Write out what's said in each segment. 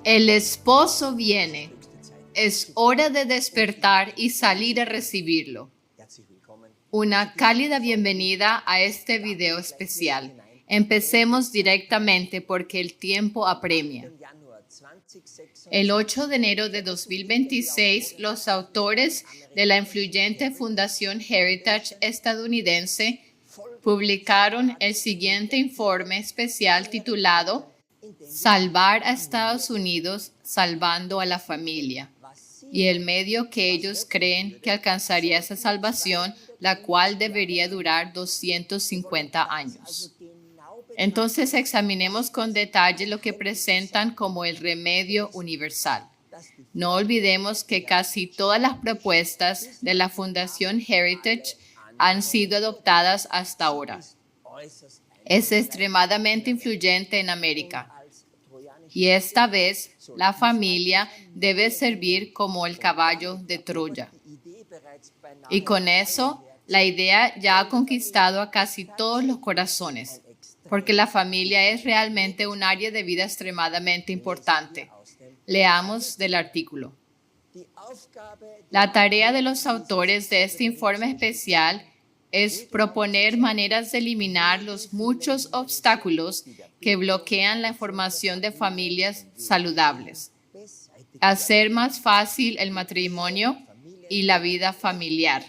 El esposo viene. Es hora de despertar y salir a recibirlo. Una cálida bienvenida a este video especial. Empecemos directamente porque el tiempo apremia. El 8 de enero de 2026, los autores de la influyente Fundación Heritage estadounidense publicaron el siguiente informe especial titulado Salvar a Estados Unidos, salvando a la familia, y el medio que ellos creen que alcanzaría esa salvación, la cual debería durar 250 años. Entonces examinemos con detalle lo que presentan como el remedio universal. No olvidemos que casi todas las propuestas de la Fundación Heritage han sido adoptadas hasta ahora. Es extremadamente influyente en América. Y esta vez, la familia debe servir como el caballo de Troya. Y con eso, la idea ya ha conquistado a casi todos los corazones, porque la familia es realmente un área de vida extremadamente importante. Leamos del artículo. La tarea de los autores de este informe especial es proponer maneras de eliminar los muchos obstáculos que bloquean la formación de familias saludables, hacer más fácil el matrimonio y la vida familiar,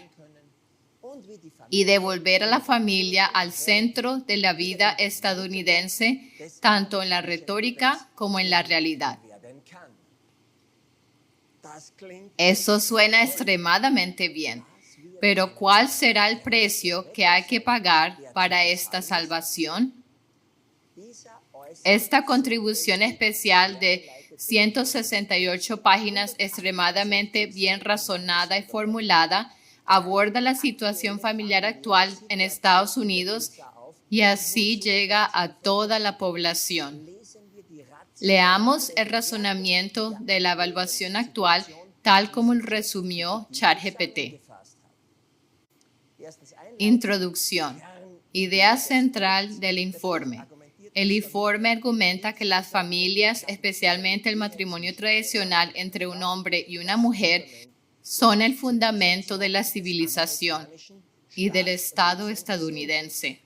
y devolver a la familia al centro de la vida estadounidense, tanto en la retórica como en la realidad. Eso suena extremadamente bien, pero ¿cuál será el precio que hay que pagar para esta salvación? Esta contribución especial de 168 páginas extremadamente bien razonada y formulada aborda la situación familiar actual en Estados Unidos y así llega a toda la población. Leamos el razonamiento de la evaluación actual tal como lo resumió ChatGPT. Introducción. Idea central del informe. El informe argumenta que las familias, especialmente el matrimonio tradicional entre un hombre y una mujer, son el fundamento de la civilización y del Estado estadounidense.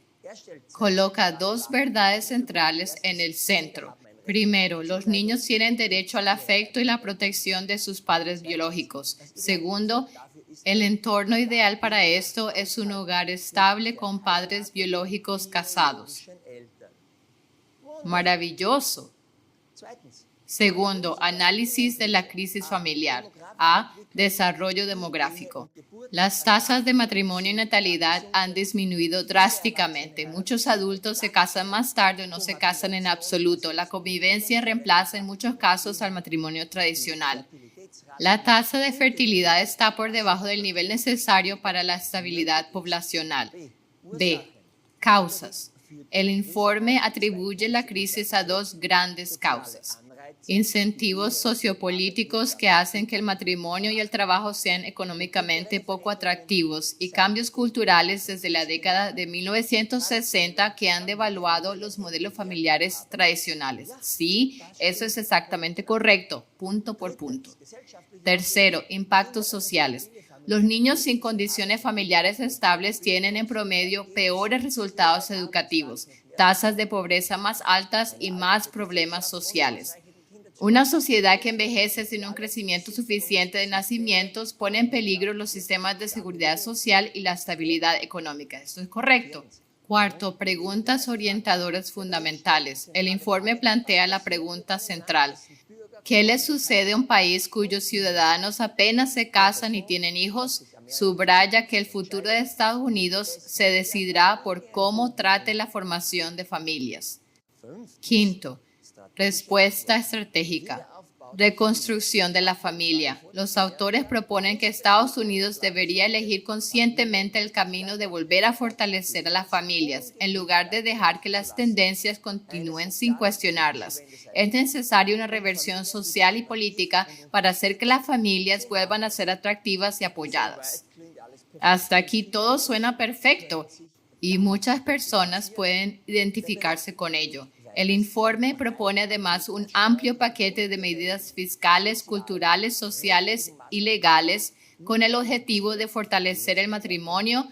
Coloca dos verdades centrales en el centro. Primero, los niños tienen derecho al afecto y la protección de sus padres biológicos. Segundo, el entorno ideal para esto es un hogar estable con padres biológicos casados. Maravilloso. Segundo, análisis de la crisis familiar. A. Desarrollo demográfico. Las tasas de matrimonio y natalidad han disminuido drásticamente. Muchos adultos se casan más tarde o no se casan en absoluto. La convivencia reemplaza en muchos casos al matrimonio tradicional. La tasa de fertilidad está por debajo del nivel necesario para la estabilidad poblacional. B. Causas. El informe atribuye la crisis a dos grandes causas. Incentivos sociopolíticos que hacen que el matrimonio y el trabajo sean económicamente poco atractivos y cambios culturales desde la década de 1960 que han devaluado los modelos familiares tradicionales. Sí, eso es exactamente correcto, punto por punto. Tercero, impactos sociales. Los niños sin condiciones familiares estables tienen en promedio peores resultados educativos, tasas de pobreza más altas y más problemas sociales. Una sociedad que envejece sin un crecimiento suficiente de nacimientos pone en peligro los sistemas de seguridad social y la estabilidad económica. ¿Esto es correcto? Cuarto, preguntas orientadoras fundamentales. El informe plantea la pregunta central. ¿Qué le sucede a un país cuyos ciudadanos apenas se casan y tienen hijos? Subraya que el futuro de Estados Unidos se decidirá por cómo trate la formación de familias. Quinto, respuesta estratégica. Reconstrucción de la familia. Los autores proponen que Estados Unidos debería elegir conscientemente el camino de volver a fortalecer a las familias, en lugar de dejar que las tendencias continúen sin cuestionarlas. Es necesaria una reversión social y política para hacer que las familias vuelvan a ser atractivas y apoyadas. Hasta aquí todo suena perfecto y muchas personas pueden identificarse con ello. El informe propone además un amplio paquete de medidas fiscales, culturales, sociales y legales con el objetivo de fortalecer el matrimonio,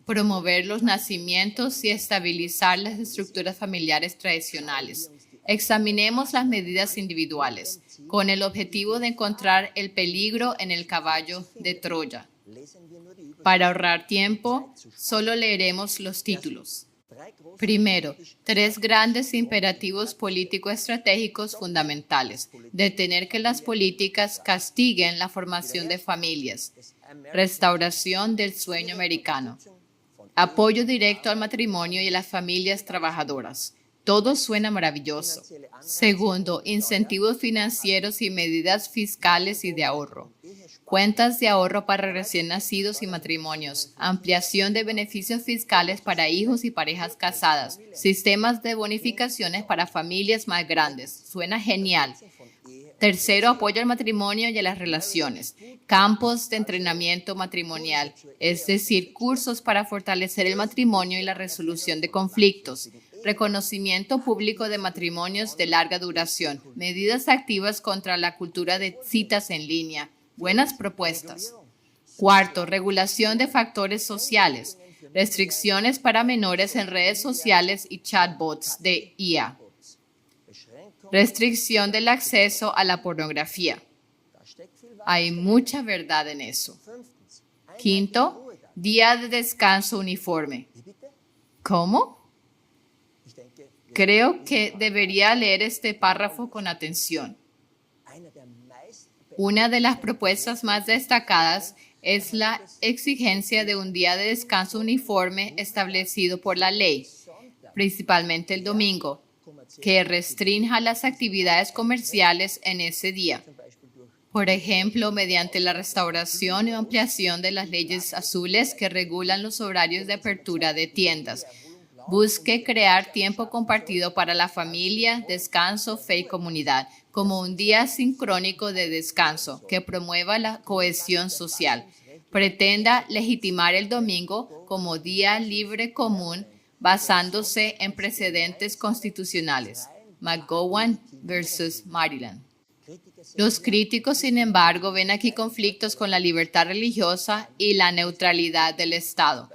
promover los nacimientos y estabilizar las estructuras familiares tradicionales. Examinemos las medidas individuales, con el objetivo de encontrar el peligro en el caballo de Troya. Para ahorrar tiempo, solo leeremos los títulos. Primero, 3 grandes imperativos político-estratégicos fundamentales. Detener que las políticas castiguen la formación de familias. Restauración del sueño americano. Apoyo directo al matrimonio y a las familias trabajadoras. Todo suena maravilloso. Segundo, incentivos financieros y medidas fiscales y de ahorro. Cuentas de ahorro para recién nacidos y matrimonios. Ampliación de beneficios fiscales para hijos y parejas casadas. Sistemas de bonificaciones para familias más grandes. Suena genial. Tercero, apoyo al matrimonio y a las relaciones. Campos de entrenamiento matrimonial, es decir, cursos para fortalecer el matrimonio y la resolución de conflictos. Reconocimiento público de matrimonios de larga duración. Medidas activas contra la cultura de citas en línea. Buenas propuestas. Cuarto, regulación de factores sociales. Restricciones para menores en redes sociales y chatbots de IA. Restricción del acceso a la pornografía. Hay mucha verdad en eso. Quinto, día de descanso uniforme. ¿Cómo? Creo que debería leer este párrafo con atención. Una de las propuestas más destacadas es la exigencia de un día de descanso uniforme establecido por la ley, principalmente el domingo, que restrinja las actividades comerciales en ese día. Por ejemplo, mediante la restauración y ampliación de las leyes azules que regulan los horarios de apertura de tiendas. Busque crear tiempo compartido para la familia, descanso, fe y comunidad, como un día sincrónico de descanso que promueva la cohesión social. Pretenda legitimar el domingo como día libre común basándose en precedentes constitucionales. McGowan versus Maryland. Los críticos, sin embargo, ven aquí conflictos con la libertad religiosa y la neutralidad del Estado,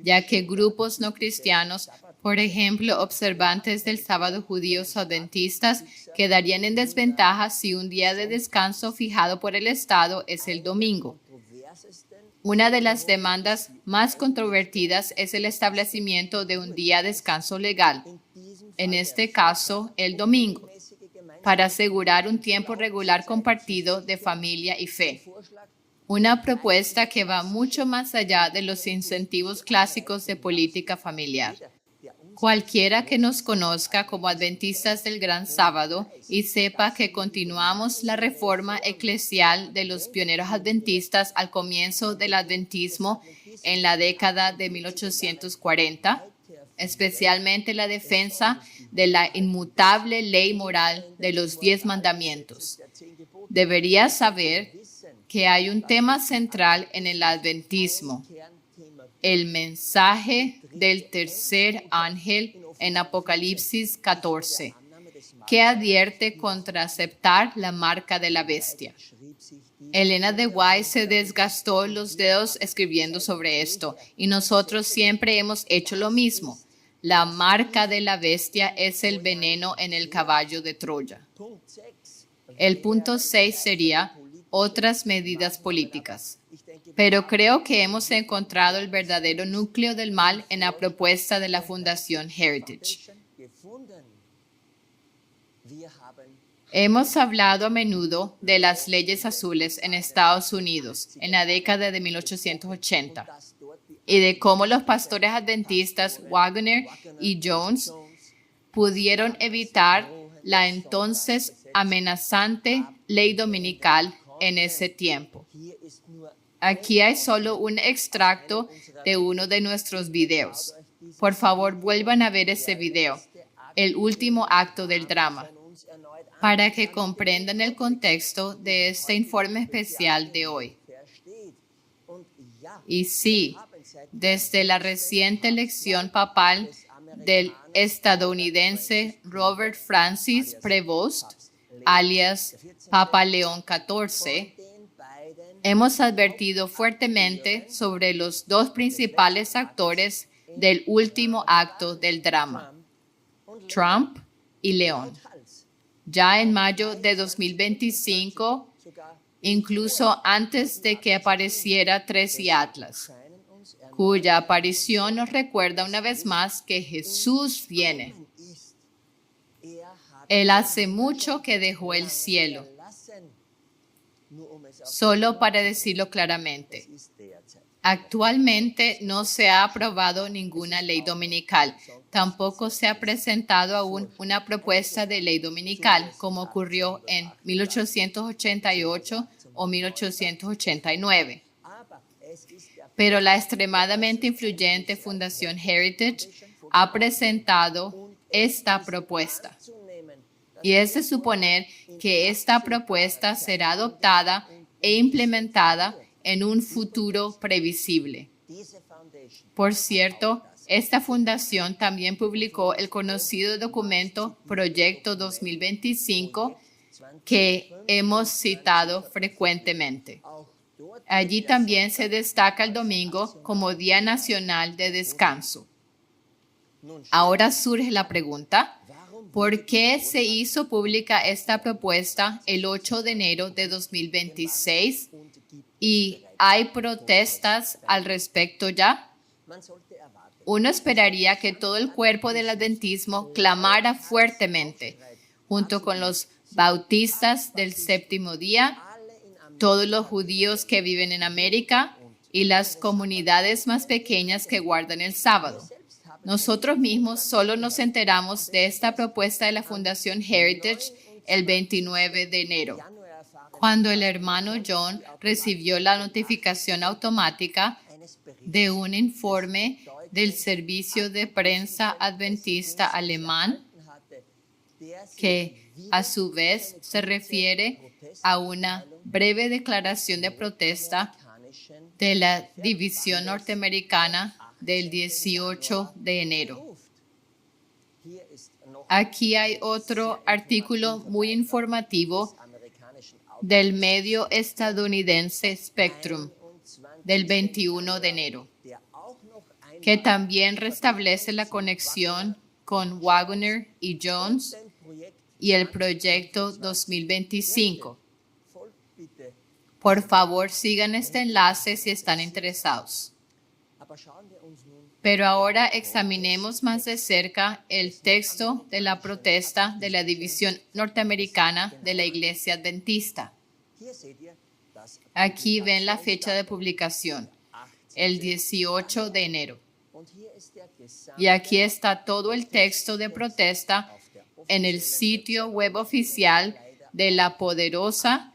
ya que grupos no cristianos, por ejemplo, observantes del sábado judíos o adventistas, quedarían en desventaja si un día de descanso fijado por el Estado es el domingo. Una de las demandas más controvertidas es el establecimiento de un día de descanso legal, en este caso el domingo, para asegurar un tiempo regular compartido de familia y fe. Una propuesta que va mucho más allá de los incentivos clásicos de política familiar. Cualquiera que nos conozca como adventistas del Gran Sábado y sepa que continuamos la reforma eclesial de los pioneros adventistas al comienzo del adventismo en la década de 1840, especialmente la defensa de la inmutable ley moral de los 10 mandamientos. Debería saber que hay un tema central en el adventismo, el mensaje del tercer ángel en Apocalipsis 14, que advierte contra aceptar la marca de la bestia. Elena de White se desgastó los dedos escribiendo sobre esto, y nosotros siempre hemos hecho lo mismo. La marca de la bestia es el veneno en el caballo de Troya. El punto 6 sería otras medidas políticas. Pero creo que hemos encontrado el verdadero núcleo del mal en la propuesta de la Fundación Heritage. Hemos hablado a menudo de las leyes azules en Estados Unidos en la década de 1880 y de cómo los pastores adventistas Wagner y Jones pudieron evitar la entonces amenazante ley dominical en ese tiempo. Aquí hay solo un extracto de uno de nuestros videos. Por favor, vuelvan a ver ese video, el último acto del drama, para que comprendan el contexto de este informe especial de hoy. Y sí, desde la reciente elección papal del estadounidense Robert Francis Prevost, alias Papa León XIV, hemos advertido fuertemente sobre los dos principales actores del último acto del drama, Trump y León. Ya en mayo de 2025, incluso antes de que apareciera Tracy Atlas, cuya aparición nos recuerda una vez más que Jesús viene. Él hace mucho que dejó el cielo. Solo para decirlo claramente, actualmente no se ha aprobado ninguna ley dominical. Tampoco se ha presentado aún una propuesta de ley dominical, como ocurrió en 1888 o 1889. Pero la extremadamente influyente Fundación Heritage ha presentado esta propuesta. Y es de suponer que esta propuesta será adoptada e implementada en un futuro previsible. Por cierto, esta fundación también publicó el conocido documento Proyecto 2025 que hemos citado frecuentemente. Allí también se destaca el domingo como Día Nacional de Descanso. Ahora surge la pregunta, ¿por qué se hizo pública esta propuesta el 8 de enero de 2026 y hay protestas al respecto ya? Uno esperaría que todo el cuerpo del adventismo clamara fuertemente, junto con los bautistas del séptimo día, todos los judíos que viven en América y las comunidades más pequeñas que guardan el sábado. Nosotros mismos solo nos enteramos de esta propuesta de la Fundación Heritage el 29 de enero, cuando el hermano John recibió la notificación automática de un informe del Servicio de Prensa Adventista Alemán, que a su vez se refiere a una breve declaración de protesta de la División Norteamericana del 18 de enero. Aquí hay otro artículo muy informativo del medio estadounidense Spectrum del 21 de enero, que también restablece la conexión con Wagner y Jones y el proyecto 2025. Por favor, sigan este enlace si están interesados. Pero ahora examinemos más de cerca el texto de la protesta de la División Norteamericana de la Iglesia Adventista. Aquí ven la fecha de publicación, el 18 de enero. Y aquí está todo el texto de protesta en el sitio web oficial de la poderosa,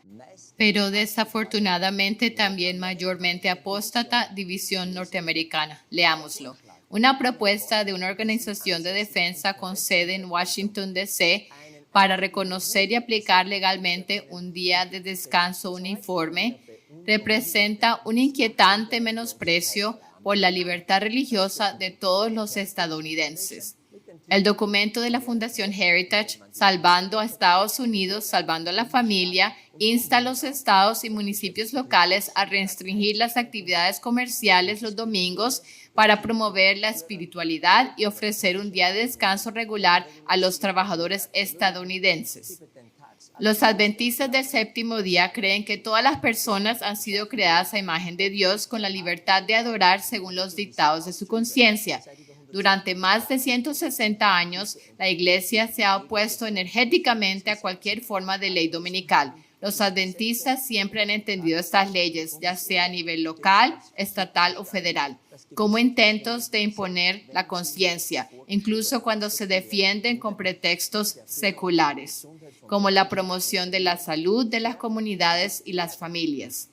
pero desafortunadamente también mayormente apóstata División Norteamericana. Leámoslo. Una propuesta de una organización de defensa con sede en Washington, D.C., para reconocer y aplicar legalmente un día de descanso uniforme representa un inquietante menosprecio por la libertad religiosa de todos los estadounidenses. El documento de la Fundación Heritage, Salvando a Estados Unidos, Salvando a la Familia, insta a los estados y municipios locales a restringir las actividades comerciales los domingos para promover la espiritualidad y ofrecer un día de descanso regular a los trabajadores estadounidenses. Los adventistas del séptimo día creen que todas las personas han sido creadas a imagen de Dios con la libertad de adorar según los dictados de su conciencia. Durante más de 160 años, la Iglesia se ha opuesto energéticamente a cualquier forma de ley dominical. Los adventistas siempre han entendido estas leyes, ya sea a nivel local, estatal o federal, como intentos de imponer la conciencia, incluso cuando se defienden con pretextos seculares, como la promoción de la salud de las comunidades y las familias.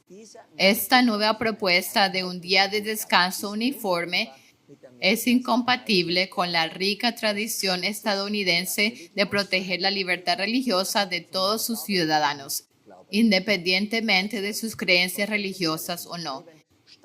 Esta nueva propuesta de un día de descanso uniforme es incompatible con la rica tradición estadounidense de proteger la libertad religiosa de todos sus ciudadanos, independientemente de sus creencias religiosas o no.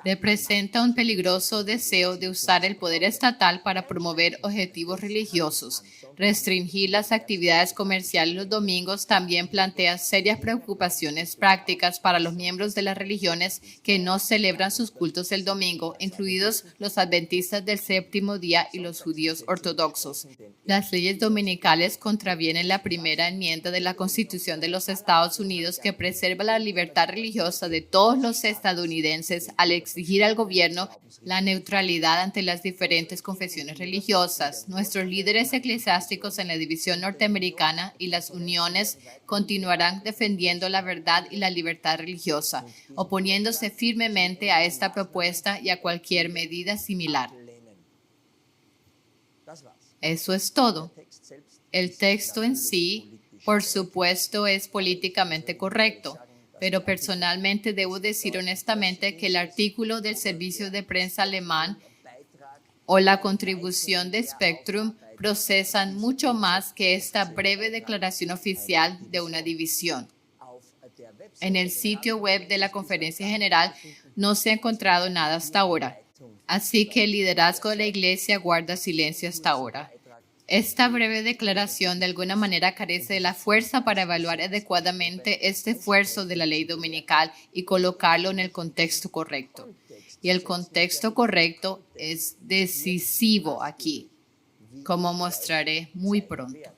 representa un peligroso deseo de usar el poder estatal para promover objetivos religiosos. Restringir las actividades comerciales los domingos también plantea serias preocupaciones prácticas para los miembros de las religiones que no celebran sus cultos el domingo, incluidos los adventistas del séptimo día y los judíos ortodoxos. Las leyes dominicales contravienen la primera enmienda de la Constitución de los Estados Unidos, que preserva la libertad religiosa de todos los estadounidenses al exigir al gobierno la neutralidad ante las diferentes confesiones religiosas. Nuestros líderes eclesiásticos en la división norteamericana y las uniones continuarán defendiendo la verdad y la libertad religiosa, oponiéndose firmemente a esta propuesta y a cualquier medida similar. Eso es todo. El texto en sí, por supuesto, es políticamente correcto, pero personalmente debo decir honestamente que el artículo del servicio de prensa alemán o la contribución de Spectrum procesan mucho más que esta breve declaración oficial de una división. En el sitio web de la Conferencia General no se ha encontrado nada hasta ahora, así que el liderazgo de la Iglesia guarda silencio hasta ahora. Esta breve declaración de alguna manera carece de la fuerza para evaluar adecuadamente este esfuerzo de la ley dominical y colocarlo en el contexto correcto. Y el contexto correcto es decisivo aquí, como mostraré muy pronto.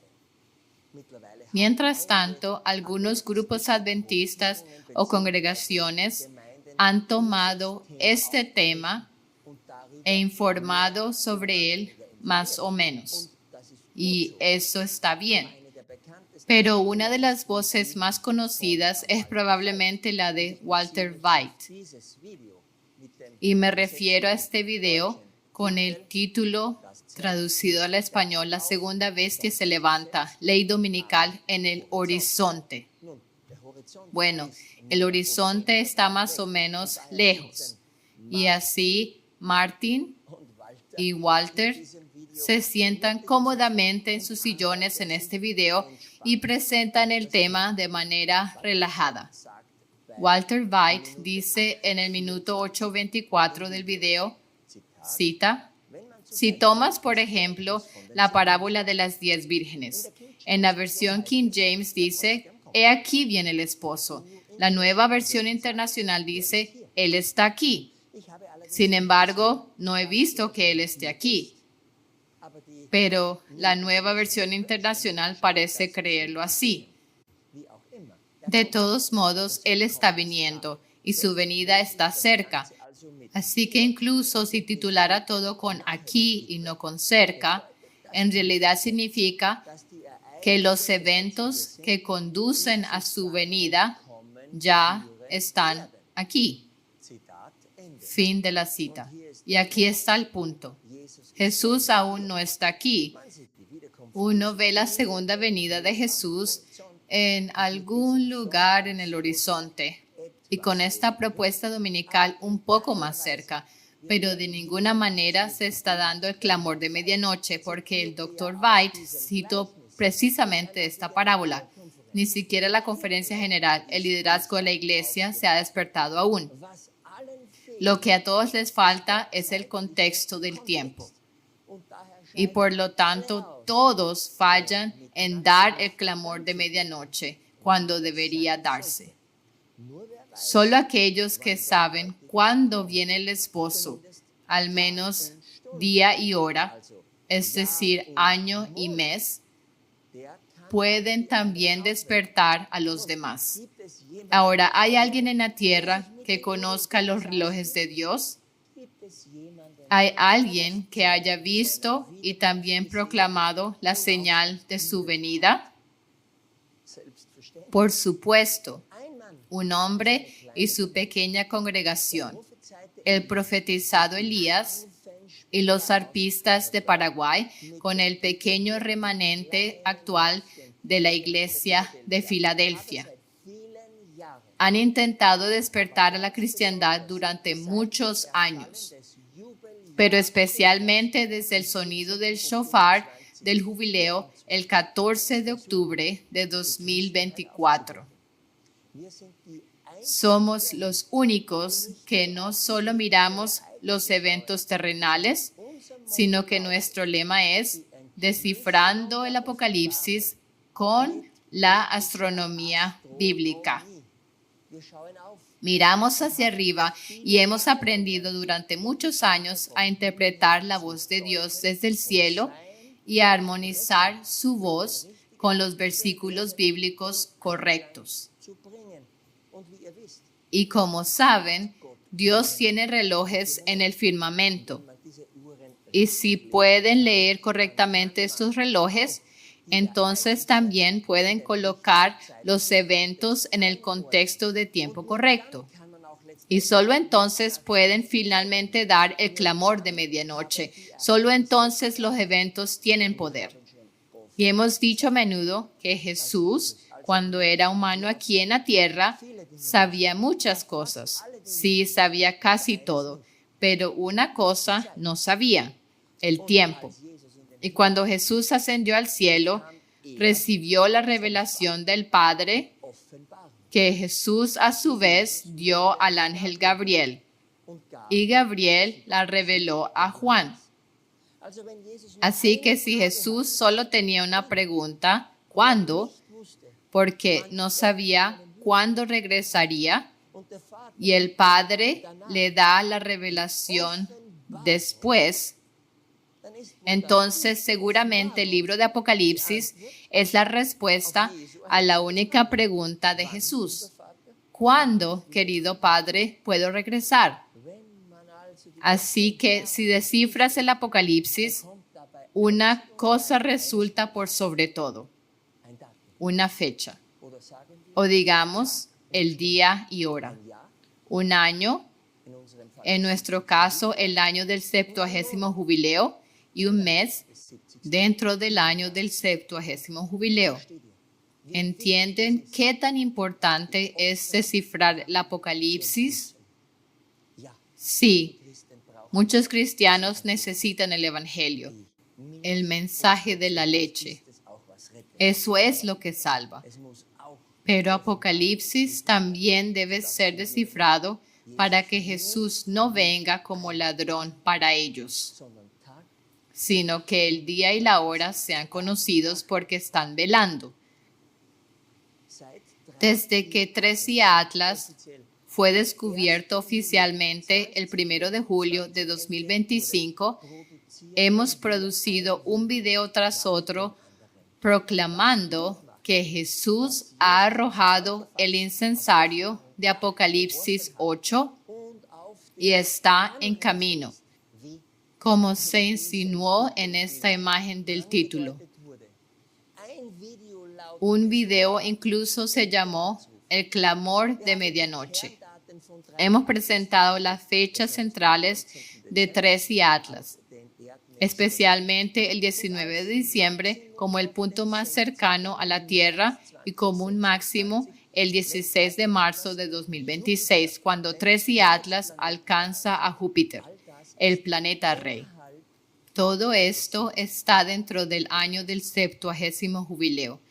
Mientras tanto, algunos grupos adventistas o congregaciones han tomado este tema e informado sobre él más o menos. Y eso está bien. Pero una de las voces más conocidas es probablemente la de Walter White. Y me refiero a este video con el título traducido al español: La segunda bestia se levanta, ley dominical en el horizonte. Bueno, el horizonte está más o menos lejos. Y así Martin y Walter se sientan cómodamente en sus sillones en este video y presentan el tema de manera relajada. Walter White dice en el minuto 8:24 del video, cita: si tomas, por ejemplo, la parábola de las 10 vírgenes, en la versión King James dice, he aquí viene el esposo. La nueva versión internacional dice, él está aquí. Sin embargo, no he visto que él esté aquí. Pero la nueva versión internacional parece creerlo así. De todos modos, él está viniendo y su venida está cerca. Así que incluso si titulara todo con aquí y no con cerca, en realidad significa que los eventos que conducen a su venida ya están aquí. Fin de la cita. Y aquí está el punto. Jesús aún no está aquí. Uno ve la segunda venida de Jesús en algún lugar en el horizonte y con esta propuesta dominical un poco más cerca, pero de ninguna manera se está dando el clamor de medianoche, porque el Dr. White citó precisamente esta parábola. Ni siquiera la Conferencia General, el liderazgo de la Iglesia, se ha despertado aún. Lo que a todos les falta es el contexto del tiempo. Y por lo tanto, todos fallan en dar el clamor de medianoche cuando debería darse. Solo aquellos que saben cuándo viene el esposo, al menos día y hora, es decir, año y mes, pueden también despertar a los demás. Ahora, ¿hay alguien en la tierra que conozca los relojes de Dios? ¿Hay alguien que haya visto y también proclamado la señal de su venida? Por supuesto, un hombre y su pequeña congregación, el profetizado Elías y los arpistas de Paraguay, con el pequeño remanente actual de la Iglesia de Filadelfia. Han intentado despertar a la cristiandad durante muchos años, pero especialmente desde el sonido del shofar del jubileo el 14 de octubre de 2024. Somos los únicos que no solo miramos los eventos terrenales, sino que nuestro lema es descifrando el Apocalipsis con la astronomía bíblica. Miramos hacia arriba y hemos aprendido durante muchos años a interpretar la voz de Dios desde el cielo y a armonizar su voz con los versículos bíblicos correctos. Y como saben, Dios tiene relojes en el firmamento. Y si pueden leer correctamente estos relojes, entonces también pueden colocar los eventos en el contexto de tiempo correcto. Y solo entonces pueden finalmente dar el clamor de medianoche. Solo entonces los eventos tienen poder. Y hemos dicho a menudo que Jesús, cuando era humano aquí en la tierra, sabía muchas cosas. Sí, sabía casi todo. Pero una cosa no sabía: el tiempo. Y cuando Jesús ascendió al cielo, recibió la revelación del Padre que Jesús a su vez dio al ángel Gabriel. Y Gabriel la reveló a Juan. Así que si Jesús solo tenía una pregunta, ¿cuándo? Porque no sabía cuándo regresaría, y el Padre le da la revelación después, entonces seguramente el libro de Apocalipsis es la respuesta a la única pregunta de Jesús. ¿Cuándo, querido Padre, puedo regresar? Así que si descifras el Apocalipsis, una cosa resulta por sobre todo: una fecha, o digamos, el día y hora. Un año, en nuestro caso, el año del 70º jubileo, y un mes dentro del año del 70º jubileo. ¿Entienden qué tan importante es descifrar el Apocalipsis? Sí, muchos cristianos necesitan el Evangelio, el mensaje de la leche. Eso es lo que salva. Pero Apocalipsis también debe ser descifrado para que Jesús no venga como ladrón para ellos, sino que el día y la hora sean conocidos porque están velando. Desde que Tracy Atlas fue descubierto oficialmente el 1 de julio de 2025, hemos producido un video tras otro proclamando que Jesús ha arrojado el incensario de Apocalipsis 8 y está en camino, como se insinuó en esta imagen del título. Un video incluso se llamó El clamor de medianoche. Hemos presentado las fechas centrales de Tracy Atlas, especialmente el 19 de diciembre como el punto más cercano a la Tierra y como un máximo el 16 de marzo de 2026, cuando Tracy Atlas alcanza a Júpiter, el planeta rey. Todo esto está dentro del año del 70º jubileo.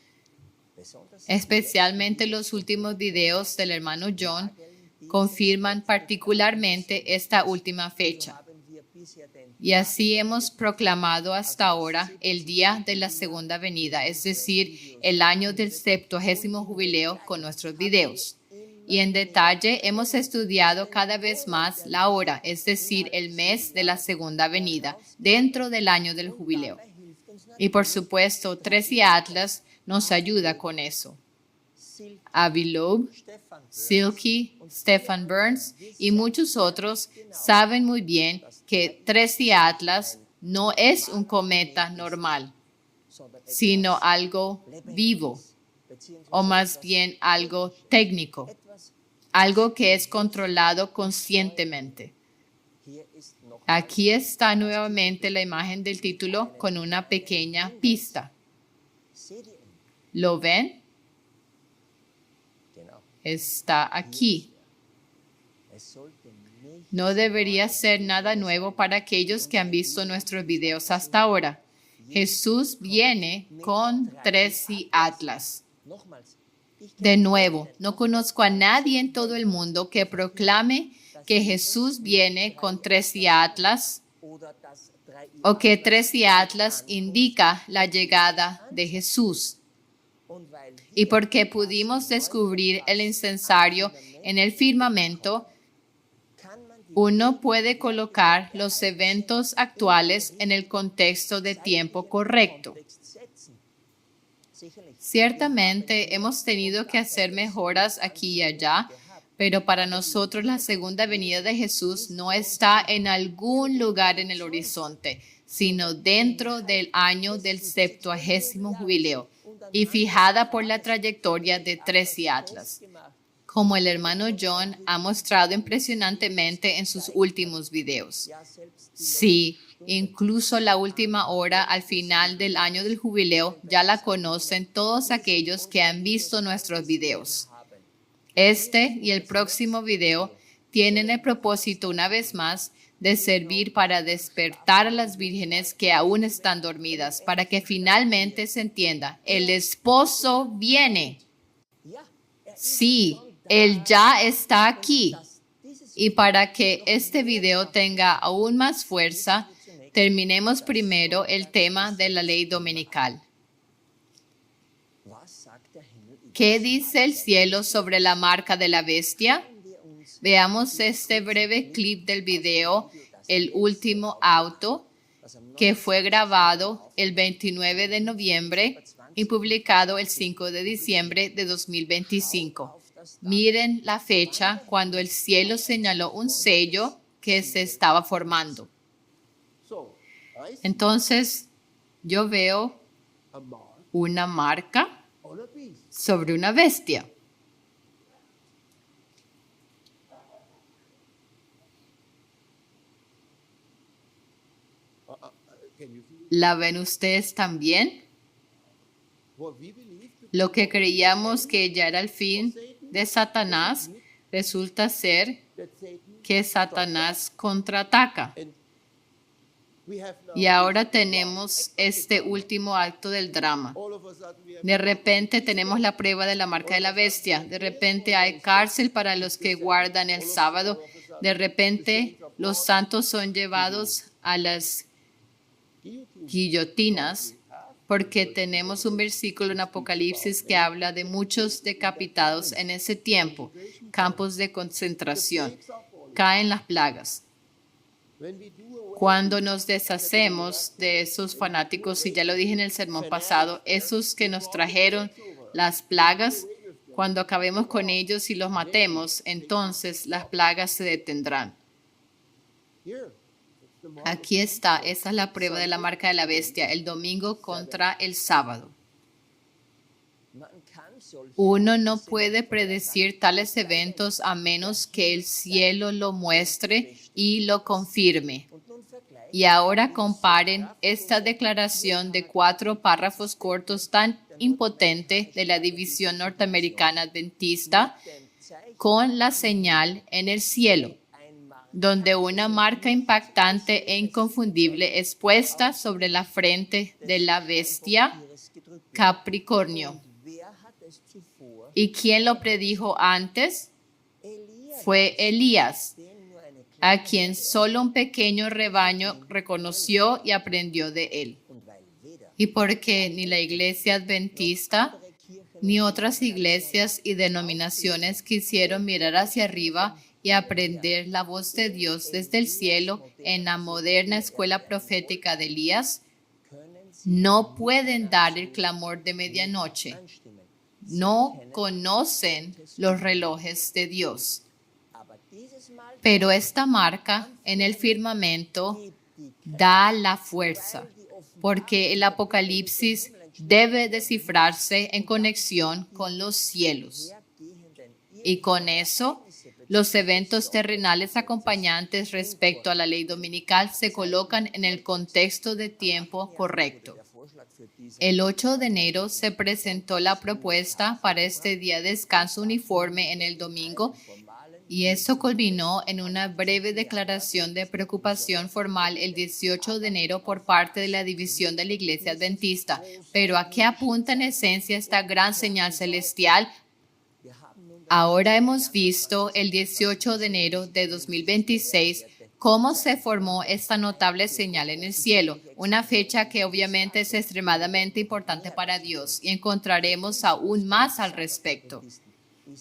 Especialmente los últimos videos del hermano John confirman particularmente esta última fecha. Y así hemos proclamado hasta ahora el día de la segunda venida, es decir, el año del 70º jubileo con nuestros videos. Y en detalle hemos estudiado cada vez más la hora, es decir, el mes de la segunda venida, dentro del año del jubileo. Y por supuesto, Tracy Atlas nos ayuda con eso. Avi Loeb, Silky, Stephen Burns y muchos otros saben muy bien que Tracy Atlas no es un cometa normal, sino algo vivo, o más bien algo técnico, algo que es controlado conscientemente. Aquí está nuevamente la imagen del título con una pequeña pista. ¿Lo ven? Está aquí. No debería ser nada nuevo para aquellos que han visto nuestros videos hasta ahora. Jesús viene con Tracy Atlas. De nuevo, no conozco a nadie en todo el mundo que proclame que Jesús viene con 3 y Atlas o que 3 y Atlas indica la llegada de Jesús. Y porque pudimos descubrir el incensario en el firmamento, uno puede colocar los eventos actuales en el contexto de tiempo correcto. Ciertamente hemos tenido que hacer mejoras aquí y allá, pero para nosotros la segunda venida de Jesús no está en algún lugar en el horizonte, sino dentro del año del 70º jubileo y fijada por la trayectoria de 3 y Atlas, como el hermano John ha mostrado impresionantemente en sus últimos videos. Sí, incluso la última hora al final del año del jubileo ya la conocen todos aquellos que han visto nuestros videos. Este y el próximo video tienen el propósito, una vez más, de servir para despertar a las vírgenes que aún están dormidas, para que finalmente se entienda, el esposo viene. Sí, él ya está aquí. Y para que este video tenga aún más fuerza, terminemos primero el tema de la ley dominical. ¿Qué dice el cielo sobre la marca de la bestia? Veamos este breve clip del video, El último auto, que fue grabado el 29 de noviembre y publicado el 5 de diciembre de 2025. Miren la fecha cuando el cielo señaló un sello que se estaba formando. Entonces, yo veo una marca sobre una bestia. ¿La ven ustedes también? Lo que creíamos que ya era el fin de Satanás, resulta ser que Satanás contraataca. Y ahora tenemos este último acto del drama. De repente tenemos la prueba de la marca de la bestia. De repente hay cárcel para los que guardan el sábado. De repente los santos son llevados a las guillotinas, porque tenemos un versículo en Apocalipsis que habla de muchos decapitados en ese tiempo, campos de concentración. Caen las plagas. Cuando nos deshacemos de esos fanáticos, y ya lo dije en el sermón pasado, esos que nos trajeron las plagas, cuando acabemos con ellos y los matemos, entonces las plagas se detendrán. Aquí está, esa es la prueba de la marca de la bestia, el domingo contra el sábado. Uno no puede predecir tales eventos a menos que el cielo lo muestre y lo confirme. Y ahora comparen esta declaración de 4 párrafos cortos tan impotente de la División Norteamericana Adventista con la señal en el cielo, donde una marca impactante e inconfundible es puesta sobre la frente de la bestia Capricornio. ¿Y quién lo predijo antes? Fue Elías, a quien solo un pequeño rebaño reconoció y aprendió de él. Y porque ni la iglesia adventista ni otras iglesias y denominaciones quisieron mirar hacia arriba y aprender la voz de Dios desde el cielo en la moderna escuela profética de Elías, no pueden dar el clamor de medianoche. No conocen los relojes de Dios. Pero esta marca en el firmamento da la fuerza, porque el Apocalipsis debe descifrarse en conexión con los cielos. Y con eso, los eventos terrenales acompañantes respecto a la ley dominical se colocan en el contexto de tiempo correcto. El 8 de enero se presentó la propuesta para este día de descanso uniforme en el domingo, y eso culminó en una breve declaración de preocupación formal el 18 de enero por parte de la división de la Iglesia Adventista. Pero ¿a qué apunta en esencia esta gran señal celestial? Ahora hemos visto el 18 de enero de 2026 cómo se formó esta notable señal en el cielo, una fecha que obviamente es extremadamente importante para Dios y encontraremos aún más al respecto.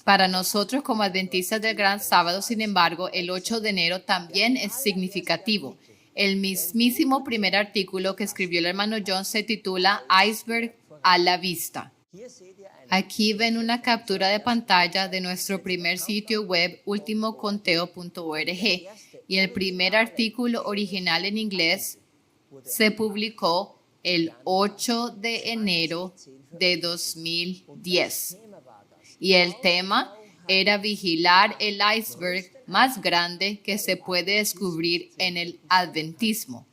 Para nosotros como adventistas del Gran Sábado, sin embargo, el 8 de enero también es significativo. El mismísimo primer artículo que escribió el hermano John se titula Iceberg a la vista. Aquí ven una captura de pantalla de nuestro primer sitio web ultimoconteo.org y el primer artículo original en inglés se publicó el 8 de enero de 2010 y el tema era vigilar el iceberg más grande que se puede descubrir en el adventismo.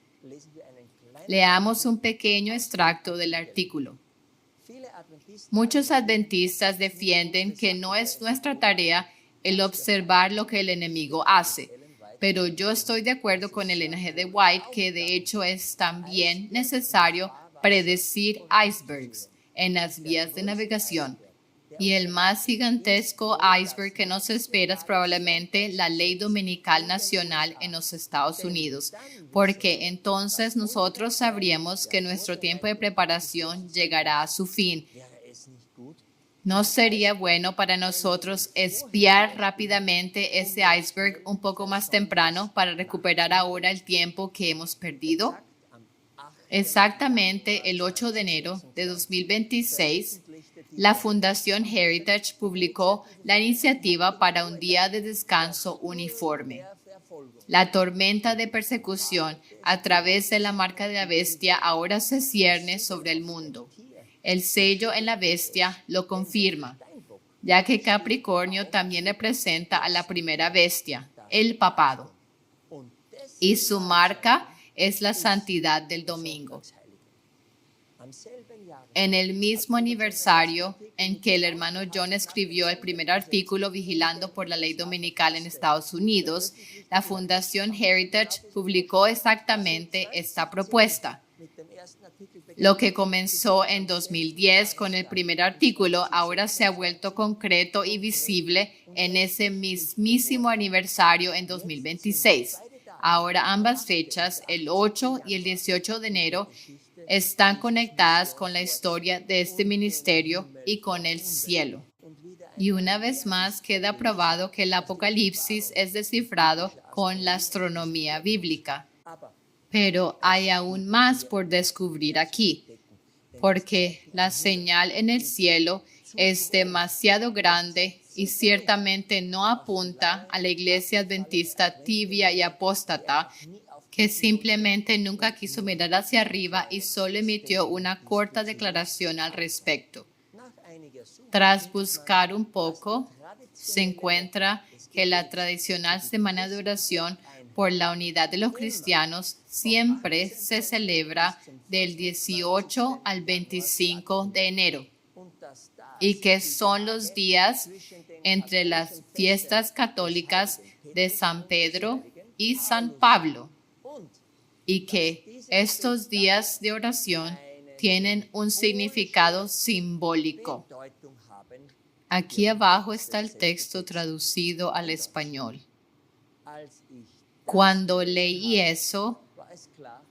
Leamos un pequeño extracto del artículo. Muchos adventistas defienden que no es nuestra tarea el observar lo que el enemigo hace, pero yo estoy de acuerdo con Ellen G. White que de hecho es también necesario predecir icebergs en las vías de navegación. Y el más gigantesco iceberg que nos espera es probablemente la ley dominical nacional en los Estados Unidos, porque entonces nosotros sabríamos que nuestro tiempo de preparación llegará a su fin. ¿No sería bueno para nosotros espiar rápidamente ese iceberg un poco más temprano para recuperar ahora el tiempo que hemos perdido? Exactamente el 8 de enero de 2026, la Fundación Heritage publicó la iniciativa para un día de descanso uniforme. La tormenta de persecución a través de la marca de la bestia ahora se cierne sobre el mundo. El sello en la bestia lo confirma, ya que Capricornio también representa a la primera bestia, el papado. Y su marca es la santidad del domingo. En el mismo aniversario en que el hermano John escribió el primer artículo vigilando por la ley dominical en Estados Unidos, la Fundación Heritage publicó exactamente esta propuesta. Lo que comenzó en 2010 con el primer artículo ahora se ha vuelto concreto y visible en ese mismísimo aniversario en 2026. Ahora ambas fechas, el 8 y el 18 de enero, están conectadas con la historia de este ministerio y con el cielo. Y una vez más queda probado que el Apocalipsis es descifrado con la astronomía bíblica. Pero hay aún más por descubrir aquí, porque la señal en el cielo es demasiado grande y ciertamente no apunta a la iglesia adventista tibia y apóstata que simplemente nunca quiso mirar hacia arriba y solo emitió una corta declaración al respecto. Tras buscar un poco, se encuentra que la tradicional semana de oración por la unidad de los cristianos siempre se celebra del 18 al 25 de enero y que son los días entre las fiestas católicas de San Pedro y San Pablo, y que estos días de oración tienen un significado simbólico. Aquí abajo está el texto traducido al español. Cuando leí eso,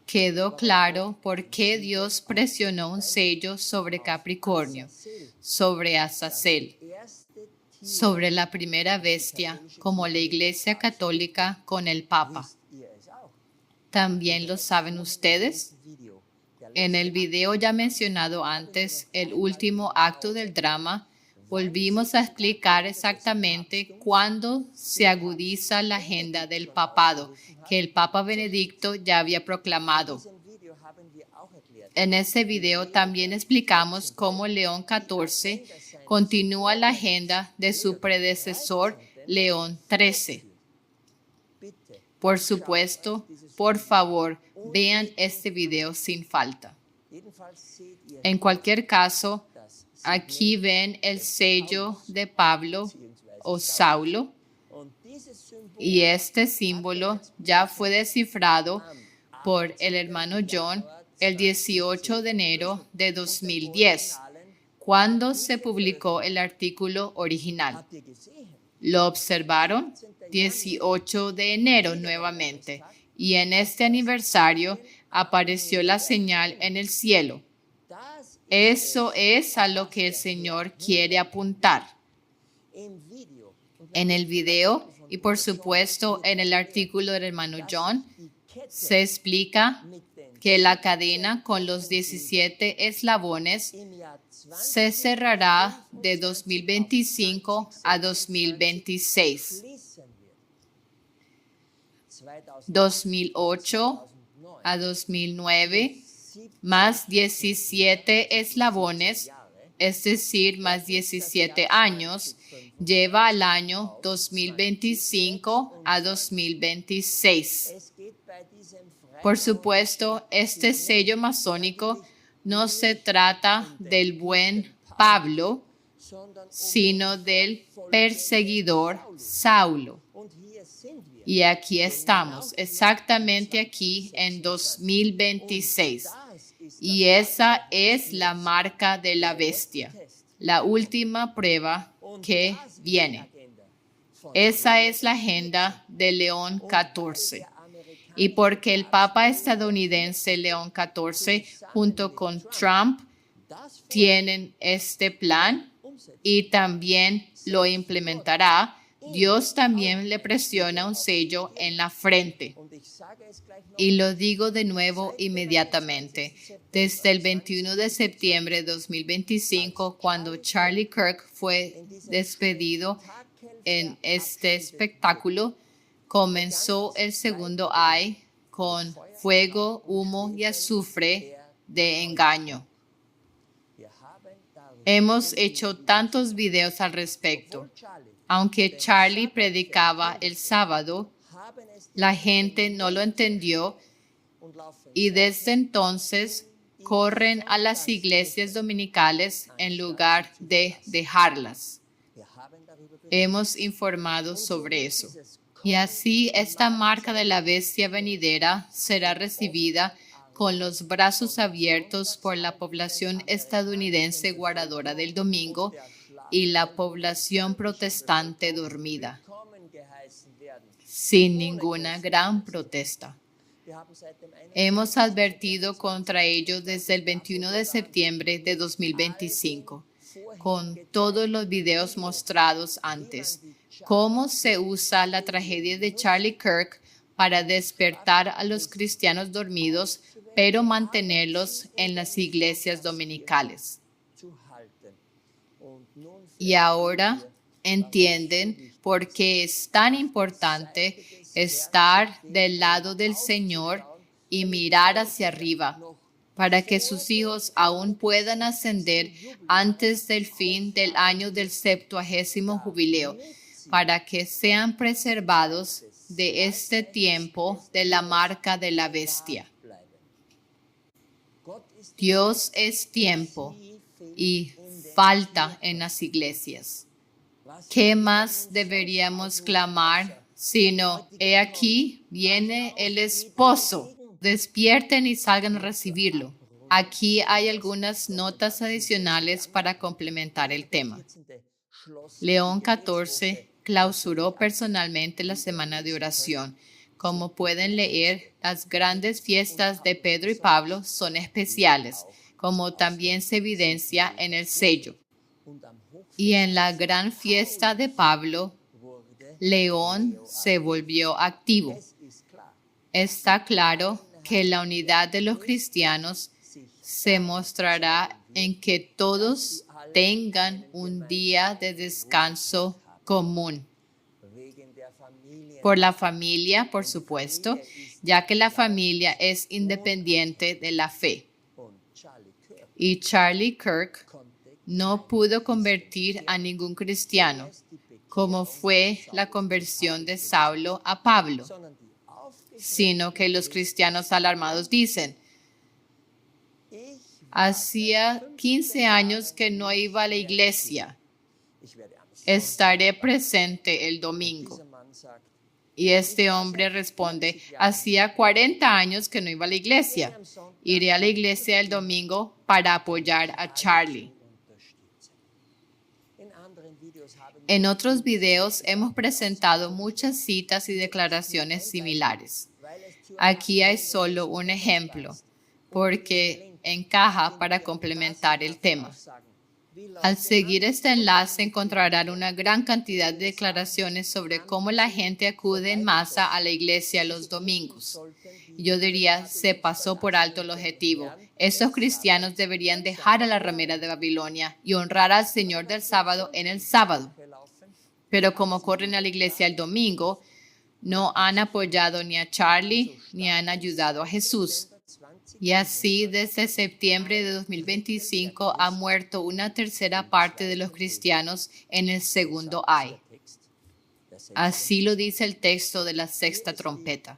quedó claro por qué Dios presionó un sello sobre Capricornio, sobre Azazel, sobre la primera bestia, como la Iglesia Católica con el Papa. ¿También lo saben ustedes? En el video ya mencionado antes, el último acto del drama, volvimos a explicar exactamente cuándo se agudiza la agenda del papado, que el Papa Benedicto ya había proclamado. En ese video también explicamos cómo León XIV continúa la agenda de su predecesor León XIII. Por supuesto, por favor, vean este video sin falta. En cualquier caso, aquí ven el sello de Pablo o Saulo y este símbolo ya fue descifrado por el hermano John el 18 de enero de 2010, ¿Cuándo se publicó el artículo original? ¿Lo observaron? 18 de enero nuevamente. Y en este aniversario apareció la señal en el cielo. Eso es a lo que el Señor quiere apuntar. En el video y por supuesto en el artículo del hermano John se explica que la cadena con los 17 eslabones se cerrará de 2025 a 2026. 2008 a 2009, más 17 eslabones, es decir, más 17 años, lleva al año 2025 a 2026. Por supuesto, este sello masónico no se trata del buen Pablo, sino del perseguidor Saulo. Y aquí estamos, exactamente aquí en 2026. Y esa es la marca de la bestia, la última prueba que viene. Esa es la agenda de León XIV. Y porque el Papa estadounidense León XIV junto con Trump tienen este plan y también lo implementará, Dios también le presiona un sello en la frente. Y lo digo de nuevo inmediatamente. Desde el 21 de septiembre de 2025, cuando Charlie Kirk fue despedido en este espectáculo, comenzó el segundo ay con fuego, humo y azufre de engaño. Hemos hecho tantos videos al respecto. Aunque Charlie predicaba el sábado, la gente no lo entendió y desde entonces corren a las iglesias dominicales en lugar de dejarlas. Hemos informado sobre eso. Y así esta marca de la bestia venidera será recibida con los brazos abiertos por la población estadounidense guardadora del domingo y la población protestante dormida, sin ninguna gran protesta. Hemos advertido contra ello desde el 21 de septiembre de 2025, con todos los videos mostrados antes, cómo se usa la tragedia de Charlie Kirk para despertar a los cristianos dormidos, pero mantenerlos en las iglesias dominicales. Y ahora entienden por qué es tan importante estar del lado del Señor y mirar hacia arriba, para que sus hijos aún puedan ascender antes del fin del año del 70º jubileo, para que sean preservados de este tiempo de la marca de la bestia. Dios es tiempo y falta en las iglesias. ¿Qué más deberíamos clamar sino, he aquí, viene el esposo? Despierten y salgan a recibirlo. Aquí hay algunas notas adicionales para complementar el tema. León XIV clausuró personalmente la semana de oración. Como pueden leer, las grandes fiestas de Pedro y Pablo son especiales, como también se evidencia en el sello. Y en la gran fiesta de Pablo, León se volvió activo. Está claro que la unidad de los cristianos se mostrará en que todos tengan un día de descanso común. Por la familia, por supuesto, ya que la familia es independiente de la fe. Y Charlie Kirk no pudo convertir a ningún cristiano, como fue la conversión de Saulo a Pablo, sino que los cristianos alarmados dicen, hacía 15 años que no iba a la iglesia, estaré presente el domingo. Y este hombre responde, hacía 40 años que no iba a la iglesia, iré a la iglesia el domingo para apoyar a Charlie. En otros videos hemos presentado muchas citas y declaraciones similares. Aquí hay solo un ejemplo, porque encaja para complementar el tema. Al seguir este enlace encontrarán una gran cantidad de declaraciones sobre cómo la gente acude en masa a la iglesia los domingos. Yo diría, se pasó por alto el objetivo. Estos cristianos deberían dejar a la ramera de Babilonia y honrar al Señor del sábado en el sábado. Pero como corren a la iglesia el domingo, no han apoyado ni a Charlie ni han ayudado a Jesús. Y así, desde septiembre de 2025, ha muerto una tercera parte de los cristianos en el segundo ay. Así lo dice el texto de la sexta trompeta.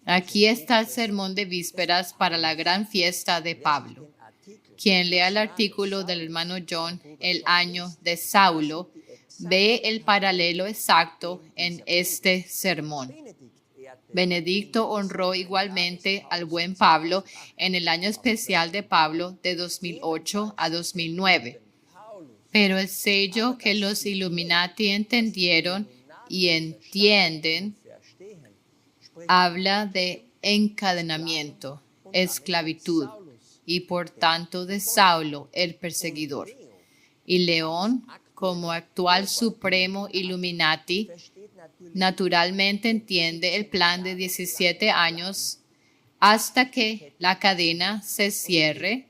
Aquí está el sermón de vísperas para la gran fiesta de Pablo. Quien lea el artículo del hermano John, El año de Saulo, ve el paralelo exacto en este sermón. Benedicto honró igualmente al buen Pablo en el año especial de Pablo de 2008 a 2009. Pero el sello que los Illuminati entendieron y entienden habla de encadenamiento, esclavitud y por tanto de Saulo, el perseguidor. Y León, como actual supremo Illuminati, naturalmente entiende el plan de 17 años hasta que la cadena se cierre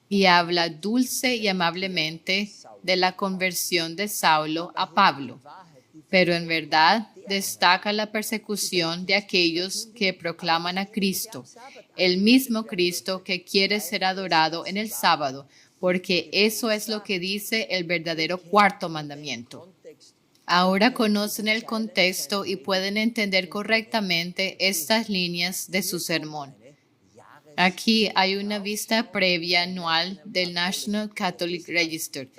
y habla dulce y amablemente de la conversión de Saulo a Pablo, pero en verdad destaca la persecución de aquellos que proclaman a Cristo, el mismo Cristo que quiere ser adorado en el sábado, porque eso es lo que dice el verdadero cuarto mandamiento. Ahora conocen el contexto y pueden entender correctamente estas líneas de su sermón. Aquí hay una vista previa anual del National Catholic Register,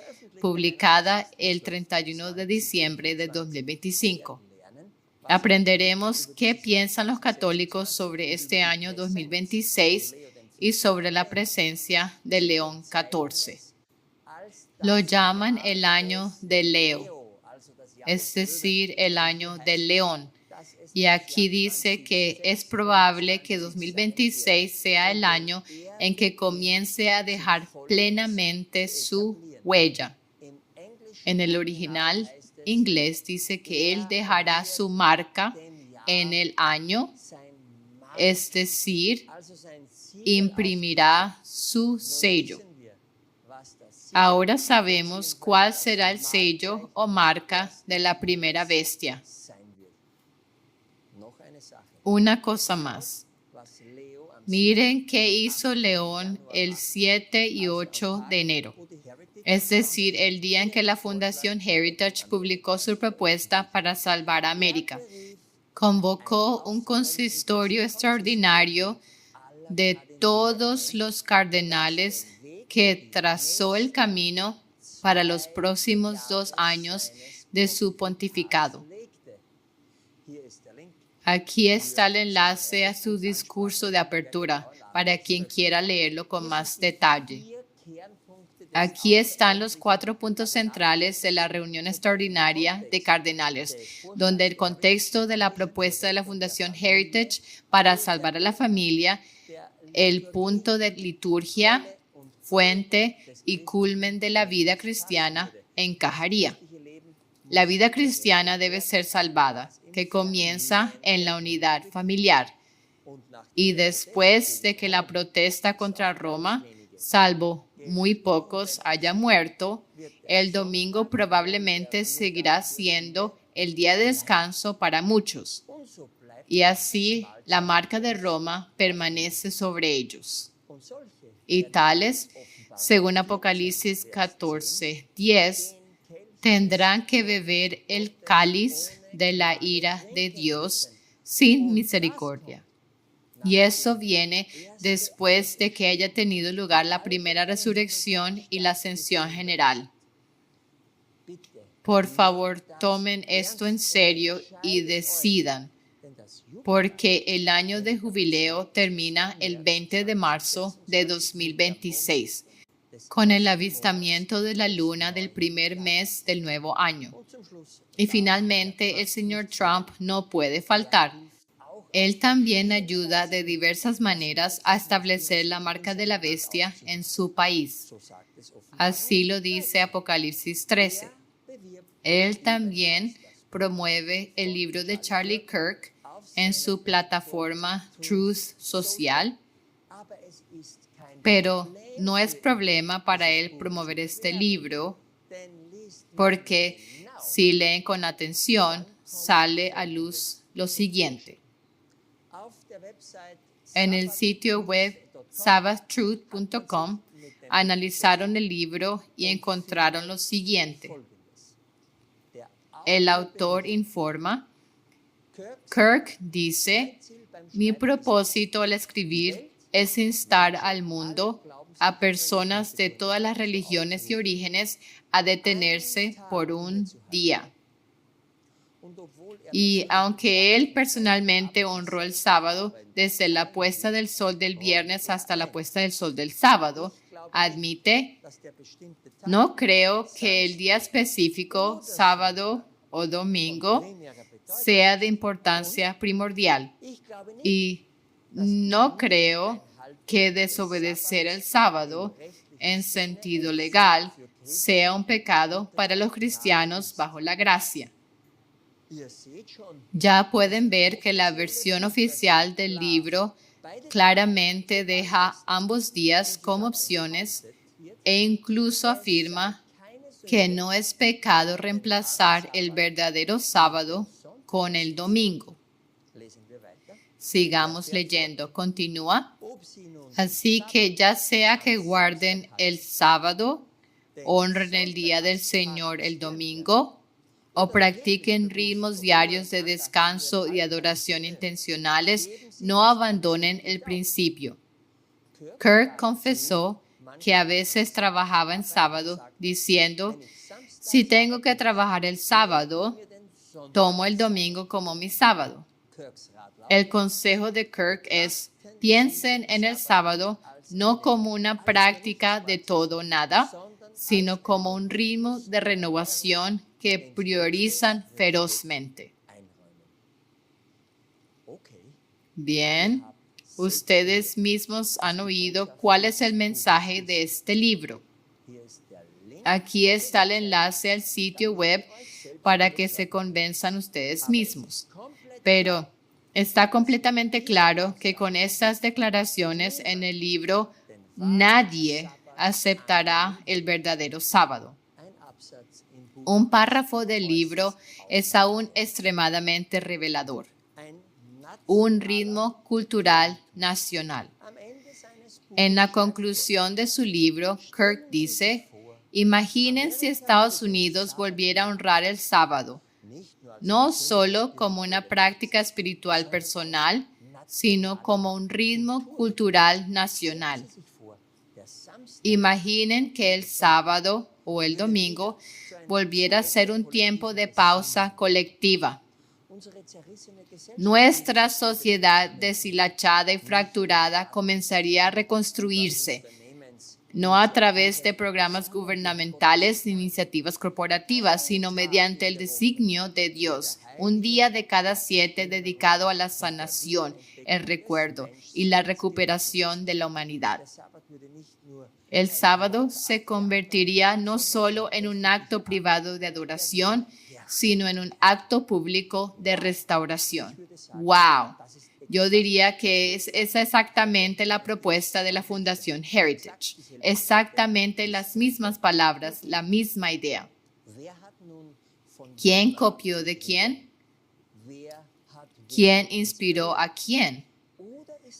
publicada el 31 de diciembre de 2025. Aprenderemos qué piensan los católicos sobre este año 2026 y sobre la presencia de León XIV. Lo llaman el año de Leo, es decir, el año del león. Y aquí dice que es probable que 2026 sea el año en que comience a dejar plenamente su huella. En el original inglés dice que él dejará su marca en el año, es decir, imprimirá su sello. Ahora sabemos cuál será el sello o marca de la primera bestia. Una cosa más. Miren qué hizo León el 7 y 8 de enero, es decir, el día en que la Fundación Heritage publicó su propuesta para salvar a América. Convocó un consistorio extraordinario de todos los cardenales que trazó el camino para los próximos 2 años de su pontificado. Aquí está el enlace a su discurso de apertura para quien quiera leerlo con más detalle. Aquí están los 4 puntos centrales de la reunión extraordinaria de cardenales, donde el contexto de la propuesta de la Fundación Heritage para salvar a la familia, el punto de liturgia, fuente y culmen de la vida cristiana encajaría. La vida cristiana debe ser salvada, que comienza en la unidad familiar. Y después de que la protesta contra Roma, salvo muy pocos, haya muerto, el domingo probablemente seguirá siendo el día de descanso para muchos. Y así la marca de Roma permanece sobre ellos. Y tales, según Apocalipsis 14:10, tendrán que beber el cáliz de la ira de Dios sin misericordia. Y eso viene después de que haya tenido lugar la primera resurrección y la ascensión general. Por favor, tomen esto en serio y decidan, porque el año de jubileo termina el 20 de marzo de 2026. con el avistamiento de la luna del primer mes del nuevo año. Y finalmente, el señor Trump no puede faltar. Él también ayuda de diversas maneras a establecer la marca de la bestia en su país. Así lo dice Apocalipsis 13. Él también promueve el libro de Charlie Kirk en su plataforma Truth Social, pero no es problema para él promover este libro porque si leen con atención, sale a luz lo siguiente. En el sitio web sabbathtruth.com analizaron el libro y encontraron lo siguiente. El autor informa, Kirk dice, mi propósito al escribir es instar al mundo, a personas de todas las religiones y orígenes, a detenerse por un día. Y aunque él personalmente honró el sábado desde la puesta del sol del viernes hasta la puesta del sol del sábado, admite, no creo que el día específico, sábado o domingo, sea de importancia primordial. Y no creo que desobedecer el sábado en sentido legal sea un pecado para los cristianos bajo la gracia. Ya pueden ver que la versión oficial del libro claramente deja ambos días como opciones e incluso afirma que no es pecado reemplazar el verdadero sábado con el domingo. Sigamos leyendo. Continúa. Así que ya sea que guarden el sábado, honren el día del Señor el domingo, o practiquen ritmos diarios de descanso y adoración intencionales, no abandonen el principio. Kirk confesó que a veces trabajaba en sábado, diciendo, si tengo que trabajar el sábado, tomo el domingo como mi sábado. El consejo de Kirk es, piensen en el sábado no como una práctica de todo o nada, sino como un ritmo de renovación que priorizan ferozmente. Bien, ustedes mismos han oído cuál es el mensaje de este libro. Aquí está el enlace al sitio web para que se convenzan ustedes mismos. Pero está completamente claro que con estas declaraciones en el libro, nadie aceptará el verdadero sábado. Un párrafo del libro es aún extremadamente revelador. Un ritmo cultural nacional. En la conclusión de su libro, Kirk dice, imaginen si Estados Unidos volviera a honrar el sábado, no solo como una práctica espiritual personal, sino como un ritmo cultural nacional. Imaginen que el sábado o el domingo volviera a ser un tiempo de pausa colectiva. Nuestra sociedad deshilachada y fracturada comenzaría a reconstruirse, no a través de programas gubernamentales ni iniciativas corporativas, sino mediante el designio de Dios. Un día de cada 7 dedicado a la sanación, el recuerdo y la recuperación de la humanidad. El sábado se convertiría no solo en un acto privado de adoración, sino en un acto público de restauración. ¡Wow! Yo diría que esa es exactamente la propuesta de la Fundación Heritage. Exactamente las mismas palabras, la misma idea. ¿Quién copió de quién? ¿Quién inspiró a quién?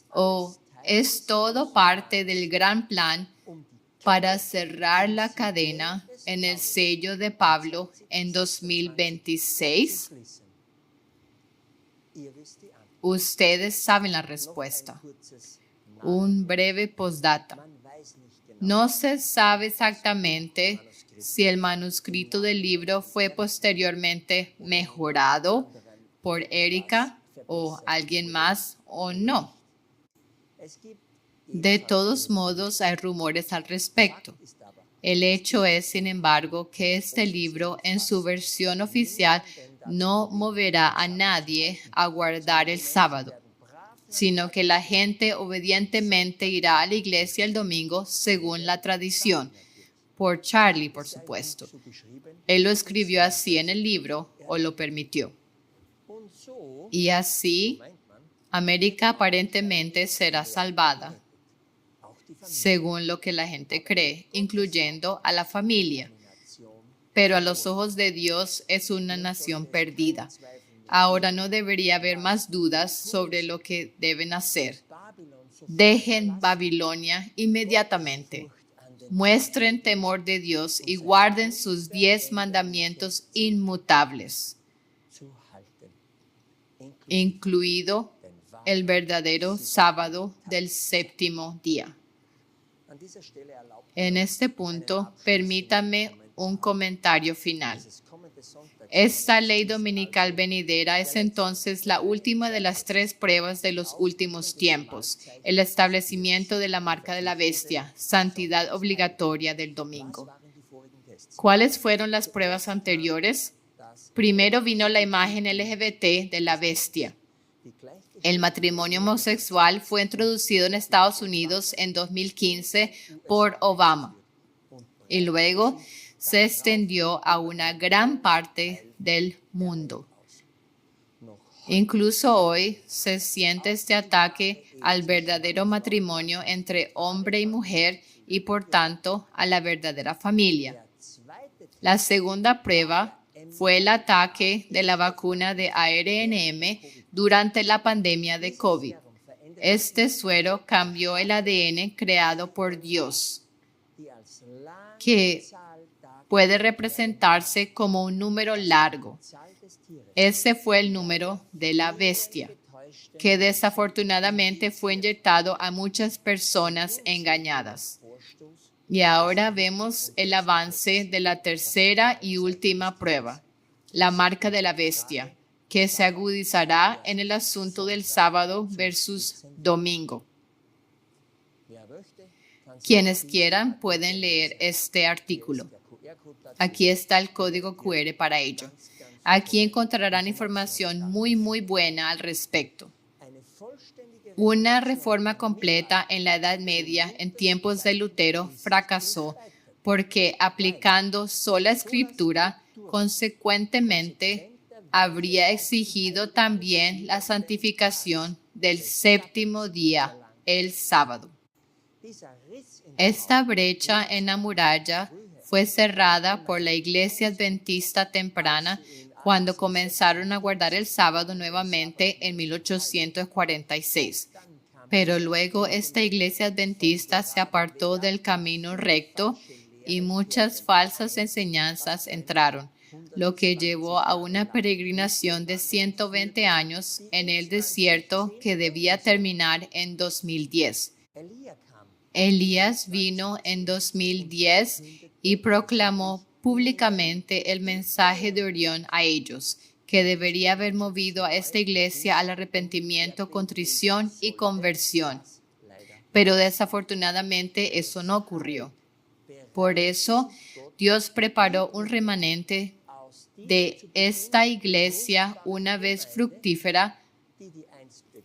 ¿O es todo parte del gran plan para cerrar la cadena en el sello de Pablo en 2026? Ustedes saben la respuesta. Un breve postdata. No se sabe exactamente si el manuscrito del libro fue posteriormente mejorado por Erika o alguien más o no. De todos modos, hay rumores al respecto. El hecho es, sin embargo, que este libro, en su versión oficial, no moverá a nadie a guardar el sábado, sino que la gente obedientemente irá a la iglesia el domingo según la tradición, por Charlie, por supuesto. Él lo escribió así en el libro o lo permitió. Y así, América aparentemente será salvada, según lo que la gente cree, incluyendo a la familia. Pero a los ojos de Dios es una nación perdida. Ahora no debería haber más dudas sobre lo que deben hacer. Dejen Babilonia inmediatamente. Muestren temor de Dios y guarden sus 10 mandamientos inmutables, incluido el verdadero sábado del séptimo día. En este punto, permítame un comentario final. Esta ley dominical venidera es entonces la última de las 3 pruebas de los últimos tiempos, el establecimiento de la marca de la bestia, santidad obligatoria del domingo. ¿Cuáles fueron las pruebas anteriores? Primero vino la imagen LGBT de la bestia. El matrimonio homosexual fue introducido en Estados Unidos en 2015 por Obama y luego se extendió a una gran parte del mundo. Incluso hoy se siente este ataque al verdadero matrimonio entre hombre y mujer y por tanto a la verdadera familia. La segunda prueba fue el ataque de la vacuna de ARNM durante la pandemia de COVID. Este suero cambió el ADN creado por Dios, que puede representarse como un número largo. Ese fue el número de la bestia, que desafortunadamente fue inyectado a muchas personas engañadas. Y ahora vemos el avance de la tercera y última prueba, la marca de la bestia, que se agudizará en el asunto del sábado versus domingo. Quienes quieran pueden leer este artículo. Aquí está el código QR para ello. Aquí encontrarán información muy buena al respecto. Una reforma completa en la Edad Media en tiempos de Lutero fracasó porque aplicando sola escritura, consecuentemente habría exigido también la santificación del séptimo día, el sábado. Esta brecha en la muralla fue cerrada por la Iglesia Adventista temprana cuando comenzaron a guardar el sábado nuevamente en 1846. Pero luego esta Iglesia Adventista se apartó del camino recto y muchas falsas enseñanzas entraron, lo que llevó a una peregrinación de 120 años en el desierto que debía terminar en 2010. Elías vino en 2010 y proclamó públicamente el mensaje de Orión a ellos, que debería haber movido a esta iglesia al arrepentimiento, contrición y conversión. Pero desafortunadamente eso no ocurrió. Por eso, Dios preparó un remanente de esta iglesia una vez fructífera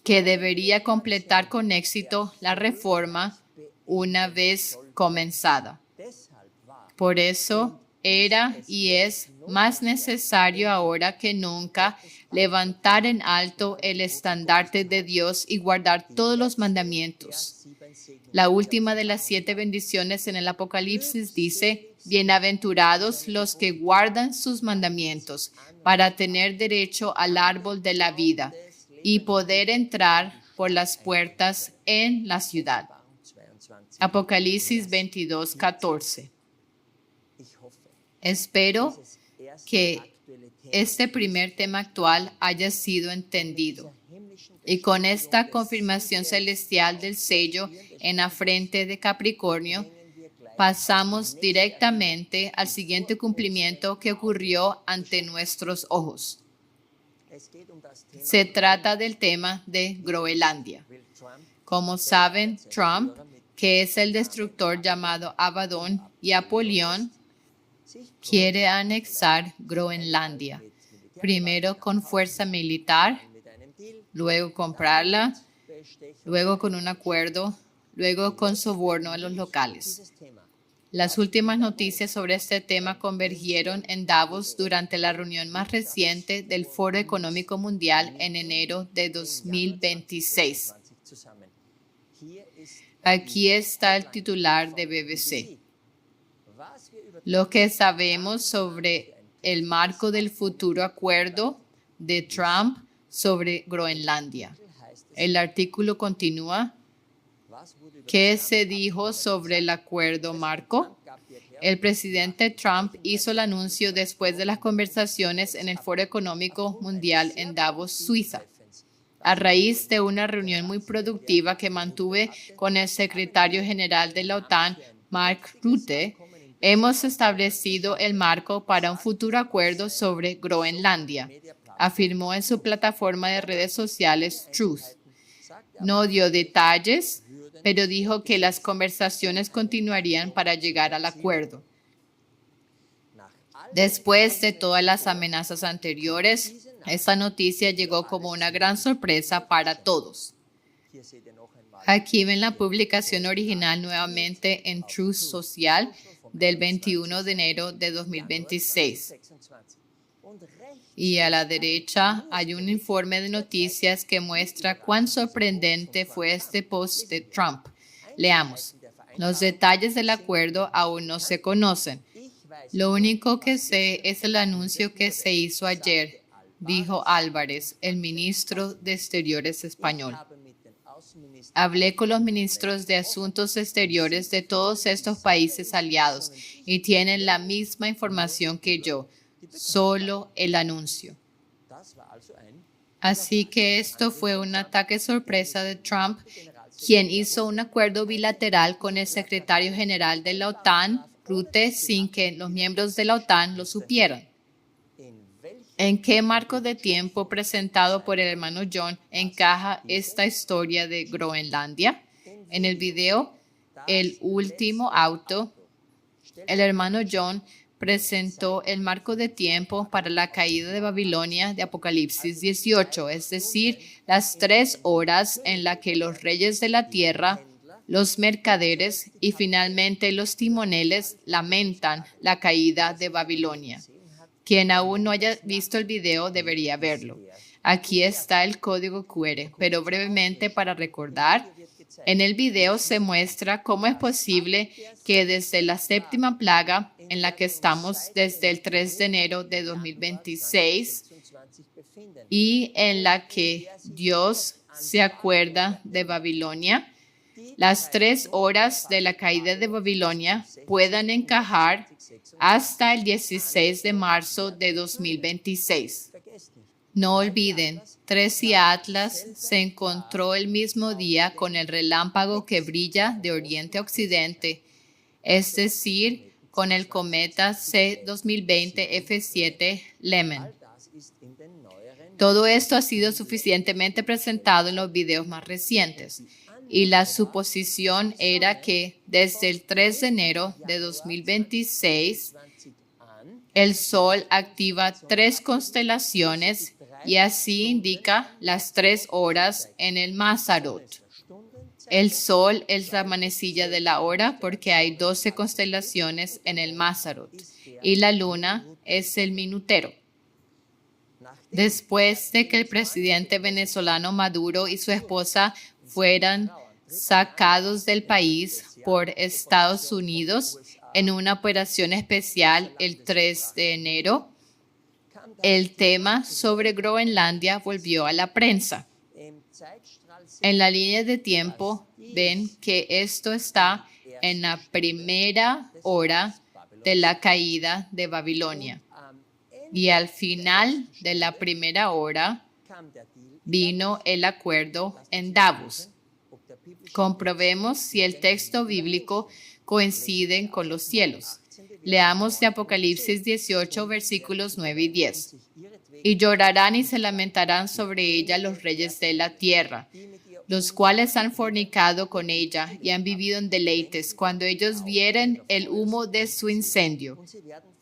que debería completar con éxito la reforma una vez comenzada. Por eso era y es más necesario ahora que nunca levantar en alto el estandarte de Dios y guardar todos los mandamientos. La última de las 7 bendiciones en el Apocalipsis dice: bienaventurados los que guardan sus mandamientos para tener derecho al árbol de la vida y poder entrar por las puertas en la ciudad. Apocalipsis 22:14. Espero que este primer tema actual haya sido entendido. Y con esta confirmación celestial del sello en la frente de Capricornio, pasamos directamente al siguiente cumplimiento que ocurrió ante nuestros ojos. Se trata del tema de Groenlandia. Como saben, Trump, que es el destructor llamado Abaddon y Apolión, quiere anexar Groenlandia, primero con fuerza militar, luego comprarla, luego con un acuerdo, luego con soborno a los locales. Las últimas noticias sobre este tema convergieron en Davos durante la reunión más reciente del Foro Económico Mundial en enero de 2026. Aquí está el titular de BBC. Lo que sabemos sobre el marco del futuro acuerdo de Trump sobre Groenlandia. El artículo continúa. ¿Qué se dijo sobre el acuerdo marco? El presidente Trump hizo el anuncio después de las conversaciones en el Foro Económico Mundial en Davos, Suiza. A raíz de una reunión muy productiva que mantuve con el secretario general de la OTAN, Mark Rutte, hemos establecido el marco para un futuro acuerdo sobre Groenlandia, afirmó en su plataforma de redes sociales Truth. No dio detalles, pero dijo que las conversaciones continuarían para llegar al acuerdo. Después de todas las amenazas anteriores, esta noticia llegó como una gran sorpresa para todos. Aquí ven la publicación original nuevamente en Truth Social del 21 de enero de 2026. Y a la derecha hay un informe de noticias que muestra cuán sorprendente fue este post de Trump. Leamos. Los detalles del acuerdo aún no se conocen. Lo único que sé es el anuncio que se hizo ayer, dijo Álvarez, el ministro de Exteriores español. Hablé con los ministros de Asuntos Exteriores de todos estos países aliados y tienen la misma información que yo. Solo el anuncio. Así que esto fue un ataque sorpresa de Trump, quien hizo un acuerdo bilateral con el secretario general de la OTAN, Rutte, sin que los miembros de la OTAN lo supieran. ¿En qué marco de tiempo presentado por el hermano John encaja esta historia de Groenlandia? En el video, El último auto, el hermano John presentó el marco de tiempo para la caída de Babilonia de Apocalipsis 18, es decir, las 3 horas en las que los reyes de la tierra, los mercaderes y finalmente los timoneles lamentan la caída de Babilonia. Quien aún no haya visto el video debería verlo. Aquí está el código QR, pero brevemente para recordar, en el video se muestra cómo es posible que desde la 7ª plaga, en la que estamos desde el 3 de enero de 2026, y en la que Dios se acuerda de Babilonia, las 3 horas de la caída de Babilonia puedan encajar hasta el 16 de marzo de 2026. No olviden, Tracy Atlas se encontró el mismo día con el relámpago que brilla de oriente a occidente, es decir, con el cometa C2020 F7 Lemmon. Todo esto ha sido suficientemente presentado en los videos más recientes, y la suposición era que desde el 3 de enero de 2026, el Sol activa 3 constelaciones y así indica las 3 horas en el Mazzaroth. El Sol es la manecilla de la hora porque hay 12 constelaciones en el Mazzaroth y la Luna es el minutero. Después de que el presidente venezolano Maduro y su esposa fueran sacados del país por Estados Unidos en una operación especial el 3 de enero, el tema sobre Groenlandia volvió a la prensa. En la línea de tiempo ven que esto está en la primera hora de la caída de Babilonia. Y al final de la primera hora vino el acuerdo en Davos. Comprobemos si el texto bíblico coincide con los cielos. Leamos de Apocalipsis 18, versículos 9 y 10. Y llorarán y se lamentarán sobre ella los reyes de la tierra, los cuales han fornicado con ella y han vivido en deleites, cuando ellos vieren el humo de su incendio,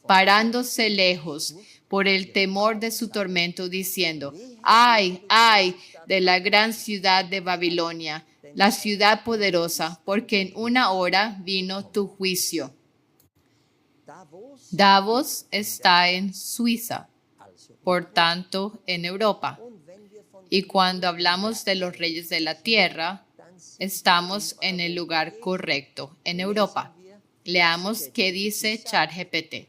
parándose lejos por el temor de su tormento, diciendo: ¡ay, ay de la gran ciudad de Babilonia, la ciudad poderosa, porque en una hora vino tu juicio! Davos está en Suiza, por tanto en Europa. Y cuando hablamos de los reyes de la tierra, estamos en el lugar correcto, en Europa. Leamos qué dice ChatGPT.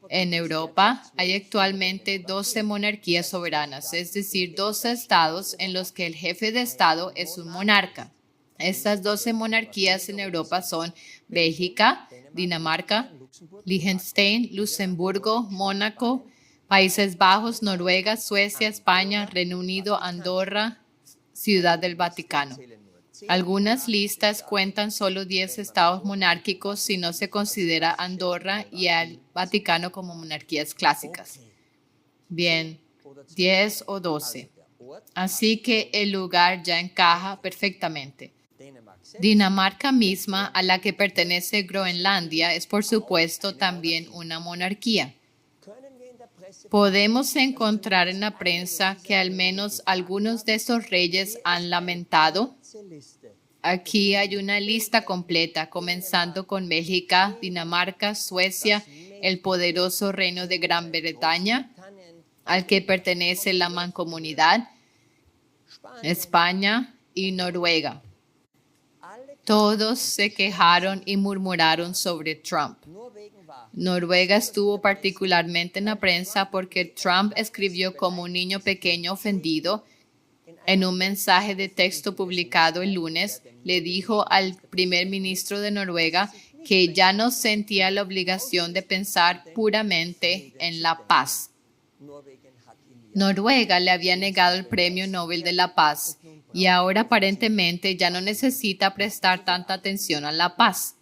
En Europa hay actualmente 12 monarquías soberanas, es decir, 12 estados en los que el jefe de estado es un monarca. Estas 12 monarquías en Europa son Bélgica, Dinamarca, Liechtenstein, Luxemburgo, Mónaco, Países Bajos, Noruega, Suecia, España, Reino Unido, Andorra, Ciudad del Vaticano. Algunas listas cuentan solo 10 estados monárquicos si no se considera Andorra y al Vaticano como monarquías clásicas. Bien, 10 o 12. Así que el lugar ya encaja perfectamente. Dinamarca misma, a la que pertenece Groenlandia, es por supuesto también una monarquía. Podemos encontrar en la prensa que al menos algunos de esos reyes han lamentado. Aquí hay una lista completa, comenzando con Bélgica, Dinamarca, Suecia, el poderoso Reino de Gran Bretaña, al que pertenece la Mancomunidad, España y Noruega. Todos se quejaron y murmuraron sobre Trump. Noruega estuvo particularmente en la prensa porque Trump escribió como un niño pequeño ofendido. En un mensaje de texto publicado el lunes, le dijo al primer ministro de Noruega que ya no sentía la obligación de pensar puramente en la paz. Noruega le había negado el Premio Nobel de la Paz y ahora aparentemente ya no necesita prestar tanta atención a la paz.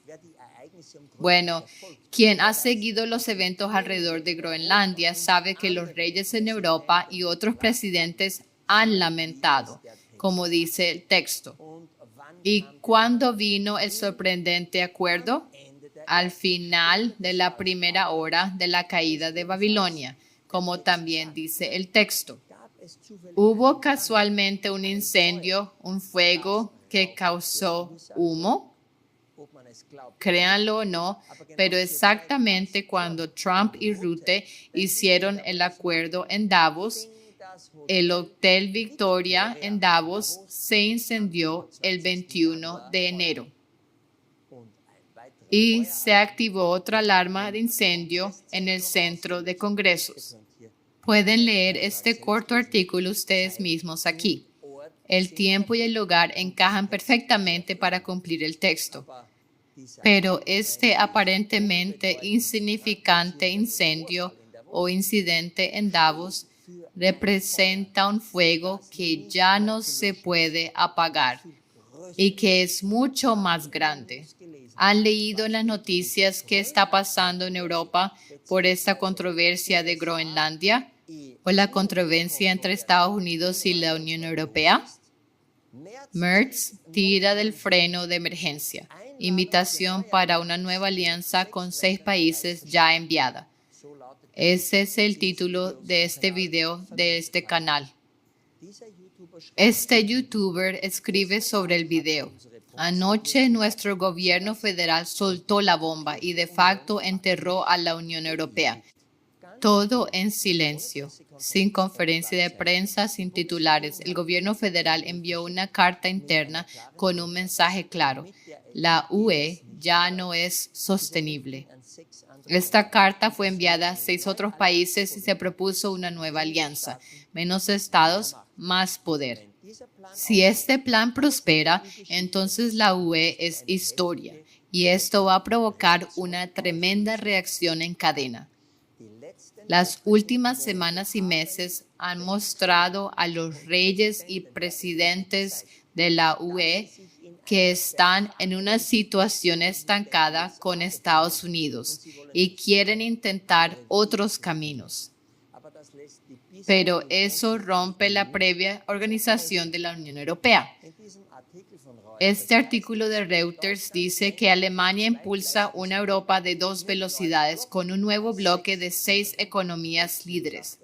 Bueno, quien ha seguido los eventos alrededor de Groenlandia sabe que los reyes en Europa y otros presidentes han lamentado, como dice el texto. ¿Y cuándo vino el sorprendente acuerdo? Al final de la primera hora de la caída de Babilonia, como también dice el texto. ¿Hubo casualmente un incendio, un fuego que causó humo? Créanlo o no, pero exactamente cuando Trump y Rutte hicieron el acuerdo en Davos, el Hotel Victoria en Davos se incendió el 21 de enero. Y se activó otra alarma de incendio en el centro de congresos. Pueden leer este corto artículo ustedes mismos aquí. El tiempo y el lugar encajan perfectamente para cumplir el texto. Pero este aparentemente insignificante incendio o incidente en Davos representa un fuego que ya no se puede apagar y que es mucho más grande. ¿Han leído en las noticias qué está pasando en Europa por esta controversia de Groenlandia o la controversia entre Estados Unidos y la Unión Europea? Merz tira del freno de emergencia. Invitación para una nueva alianza con 6 países ya enviada. Ese es el título de este video de este canal. Este youtuber escribe sobre el video. Anoche nuestro gobierno federal soltó la bomba y de facto enterró a la Unión Europea. Todo en silencio, sin conferencia de prensa, sin titulares. El gobierno federal envió una carta interna con un mensaje claro. La UE ya no es sostenible. Esta carta fue enviada a 6 otros países y se propuso una nueva alianza. Menos estados, más poder. Si este plan prospera, entonces la UE es historia y esto va a provocar una tremenda reacción en cadena. Las últimas semanas y meses han mostrado a los reyes y presidentes de la UE que están en una situación estancada con Estados Unidos y quieren intentar otros caminos. pero eso rompe la previa organización de la Unión Europea. Este artículo de Reuters dice que Alemania impulsa una Europa de 2 velocidades con un nuevo bloque de 6 economías líderes.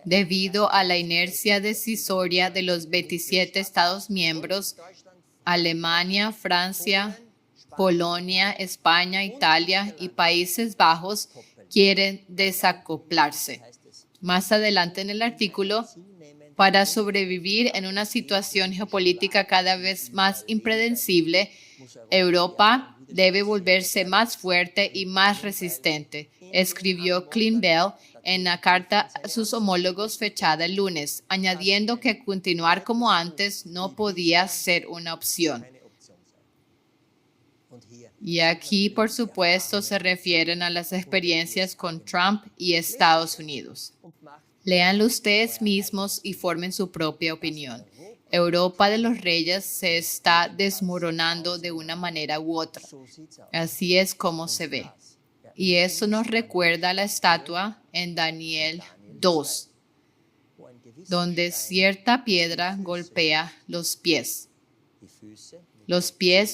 Debido a la inercia decisoria de los 27 Estados miembros, Alemania, Francia, Polonia, España, Italia y Países Bajos quieren desacoplarse. Más adelante en el artículo, para sobrevivir en una situación geopolítica cada vez más impredecible, Europa debe volverse más fuerte y más resistente, escribió Clint Bell en la carta a sus homólogos fechada el lunes, añadiendo que continuar como antes no podía ser una opción. Y aquí, por supuesto, se refieren a las experiencias con Trump y Estados Unidos. Léanlo ustedes mismos y formen su propia opinión. Europa de los Reyes se está desmoronando de una manera u otra. Así es como se ve. Y eso nos recuerda a la estatua en Daniel 2, donde cierta piedra golpea los pies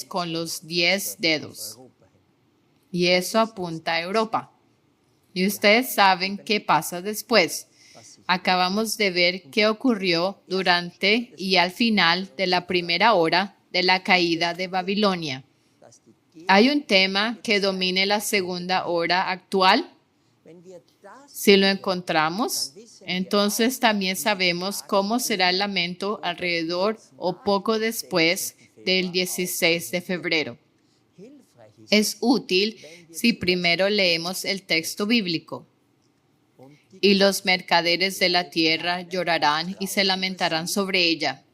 con los 10 dedos. Y eso apunta a Europa. Y ustedes saben qué pasa después. Acabamos de ver qué ocurrió durante y al final de la primera hora de la caída de Babilonia. ¿Hay un tema que domine la segunda hora actual? Si lo encontramos, entonces también sabemos cómo será el lamento alrededor o poco después del 16 de febrero. Es útil si primero leemos el texto bíblico. Y los mercaderes de la tierra llorarán y se lamentarán sobre ella,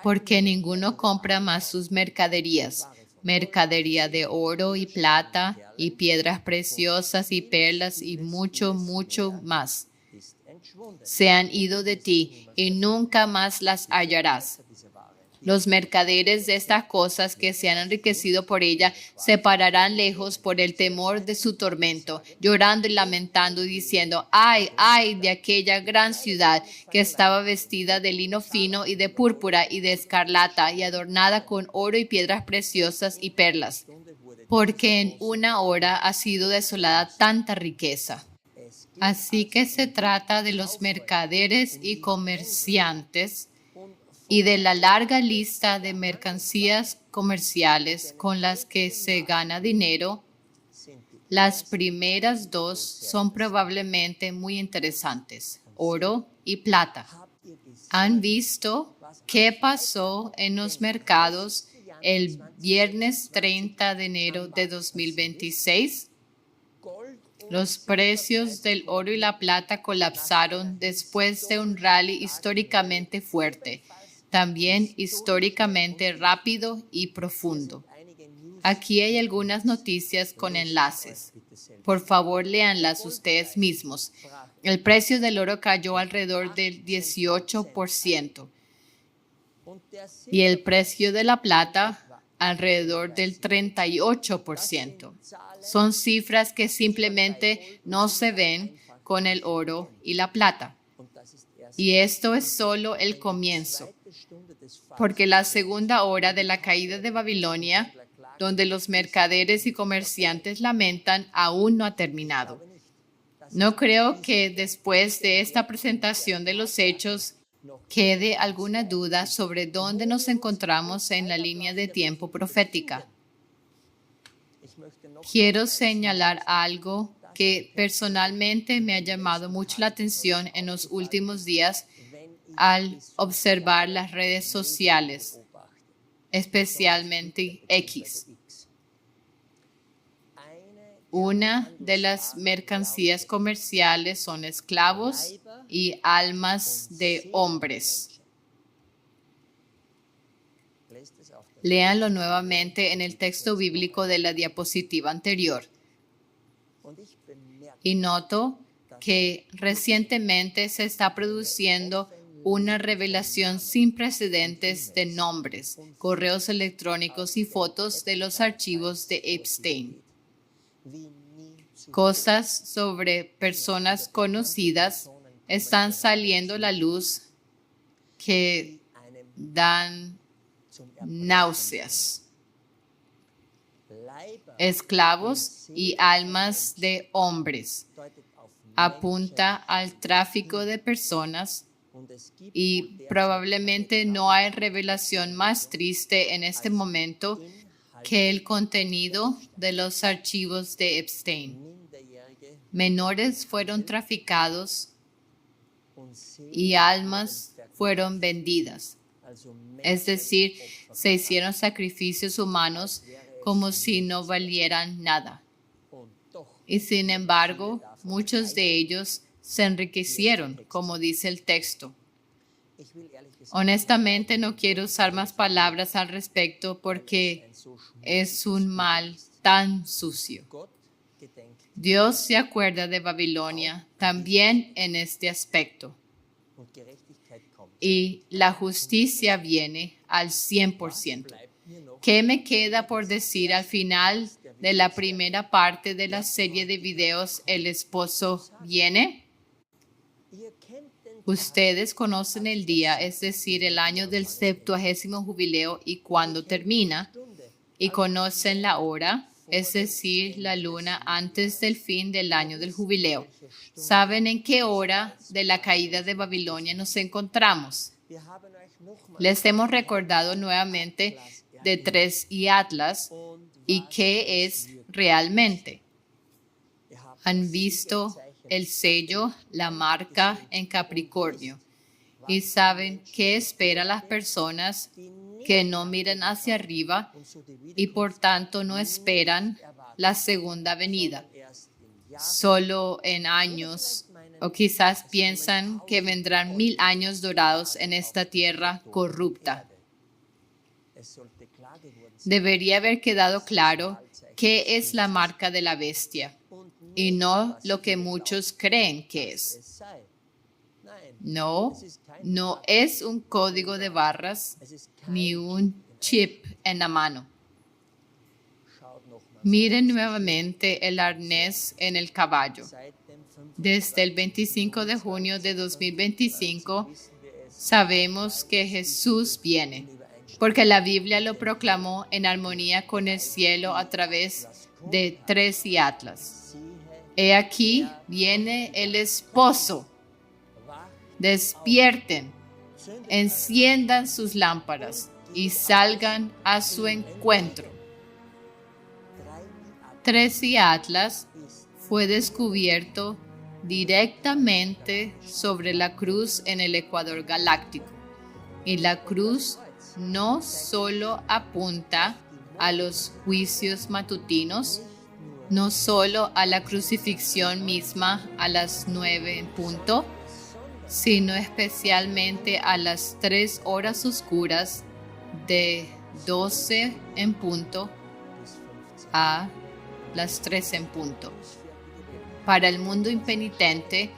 porque ninguno compra más sus mercaderías, mercadería de oro y plata y piedras preciosas y perlas y mucho, mucho más. Se han ido de ti y nunca más las hallarás. Los mercaderes de estas cosas que se han enriquecido por ella se pararán lejos por el temor de su tormento, llorando y lamentando y diciendo, ¡ay, ay de aquella gran ciudad que estaba vestida de lino fino y de púrpura y de escarlata y adornada con oro y piedras preciosas y perlas! Porque en una hora ha sido desolada tanta riqueza. Así que se trata de los mercaderes y comerciantes y de la larga lista de mercancías comerciales con las que se gana dinero. Las primeras dos son probablemente muy interesantes, oro y plata. ¿Han visto qué pasó en los mercados el viernes 30 de enero de 2026? Los precios del oro y la plata colapsaron después de un rally históricamente fuerte, también históricamente rápido y profundo. Aquí hay algunas noticias con enlaces. Por favor, léanlas ustedes mismos. El precio del oro cayó alrededor del 18% y el precio de la plata alrededor del 38%. Son cifras que simplemente no se ven con el oro y la plata. Y esto es solo el comienzo, porque la segunda hora de la caída de Babilonia, donde los mercaderes y comerciantes lamentan, aún no ha terminado. No creo que después de esta presentación de los hechos quede alguna duda sobre dónde nos encontramos en la línea de tiempo profética. Quiero señalar algo que personalmente me ha llamado mucho la atención en los últimos días al observar las redes sociales, especialmente X. Una de las mercancías comerciales son esclavos y almas de hombres. Léanlo nuevamente en el texto bíblico de la diapositiva anterior. Y noto que recientemente se está produciendo una revelación sin precedentes de nombres, correos electrónicos y fotos de los archivos de Epstein. cosas sobre personas conocidas están saliendo a la luz que dan náuseas. Esclavos y almas de hombres. Apunta al tráfico de personas y probablemente no hay revelación más triste en este momento que el contenido de los archivos de Epstein. Menores fueron traficados y almas fueron vendidas. Es decir, se hicieron sacrificios humanos como si no valieran nada. Y sin embargo, muchos de ellos se enriquecieron, como dice el texto. Honestamente, no quiero usar más palabras al respecto porque es un mal tan sucio. Dios se acuerda de Babilonia también en este aspecto. Y la justicia viene al 100%. ¿Qué me queda por decir al final de la primera parte de la serie de videos El esposo viene? Ustedes conocen el día, es decir, el año del 70º jubileo y cuándo termina, y conocen la hora, es decir, la luna antes del fin del año del jubileo. ¿Saben en qué hora de la caída de Babilonia nos encontramos? Les hemos recordado nuevamente de 3 y Atlas y qué es realmente. Han visto el sello, la marca en Capricornio y saben qué espera las personas que no miran hacia arriba y por tanto no esperan la segunda venida. Solo en años, o quizás piensan que vendrán 1000 años dorados en esta tierra corrupta. Debería haber quedado claro qué es la marca de la bestia y no lo que muchos creen que es. No es un código de barras ni un chip en la mano. Miren nuevamente el arnés en el caballo. Desde el 25 de junio de 2025 sabemos que Jesús viene, porque la Biblia lo proclamó en armonía con el cielo a través de 3 y Atlas. He aquí viene el esposo. Despierten, enciendan sus lámparas y salgan a su encuentro. 3 y Atlas fue descubierto directamente sobre la cruz en el ecuador galáctico. Y la cruz no solo apunta a los juicios matutinos, no solo a la crucifixión misma a las 9 en punto, sino especialmente a las 3 horas oscuras de 12 en punto a las 3 en punto. Para el mundo impenitente,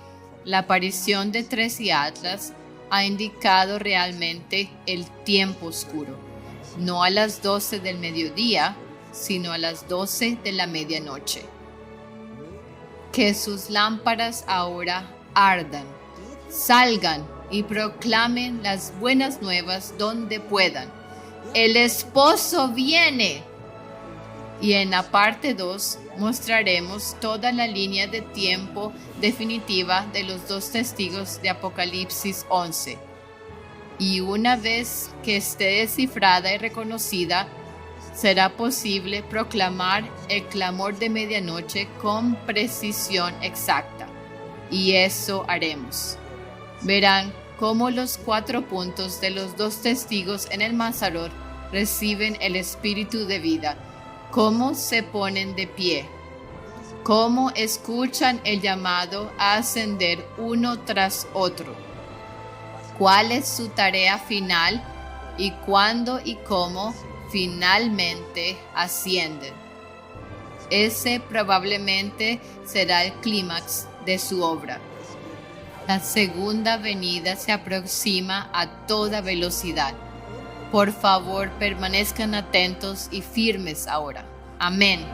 la aparición de 3 y Atlas ha indicado realmente el tiempo oscuro, no a las 12 del mediodía, sino a las 12 de la medianoche. Que sus lámparas ahora ardan, salgan y proclamen las buenas nuevas donde puedan. El esposo viene. Y en la parte 2 mostraremos toda la línea de tiempo definitiva de los 2 testigos de Apocalipsis 11. Y una vez que esté descifrada y reconocida, será posible proclamar el clamor de medianoche con precisión exacta. Y eso haremos. Verán cómo los 4 puntos de los 2 testigos en el Mazarot reciben el espíritu de vida. Cómo se ponen de pie, cómo escuchan el llamado a ascender uno tras otro, cuál es su tarea final y cuándo y cómo finalmente ascienden. Ese probablemente será el clímax de su obra. La segunda venida se aproxima a toda velocidad. Por favor, permanezcan atentos y firmes ahora. Amén.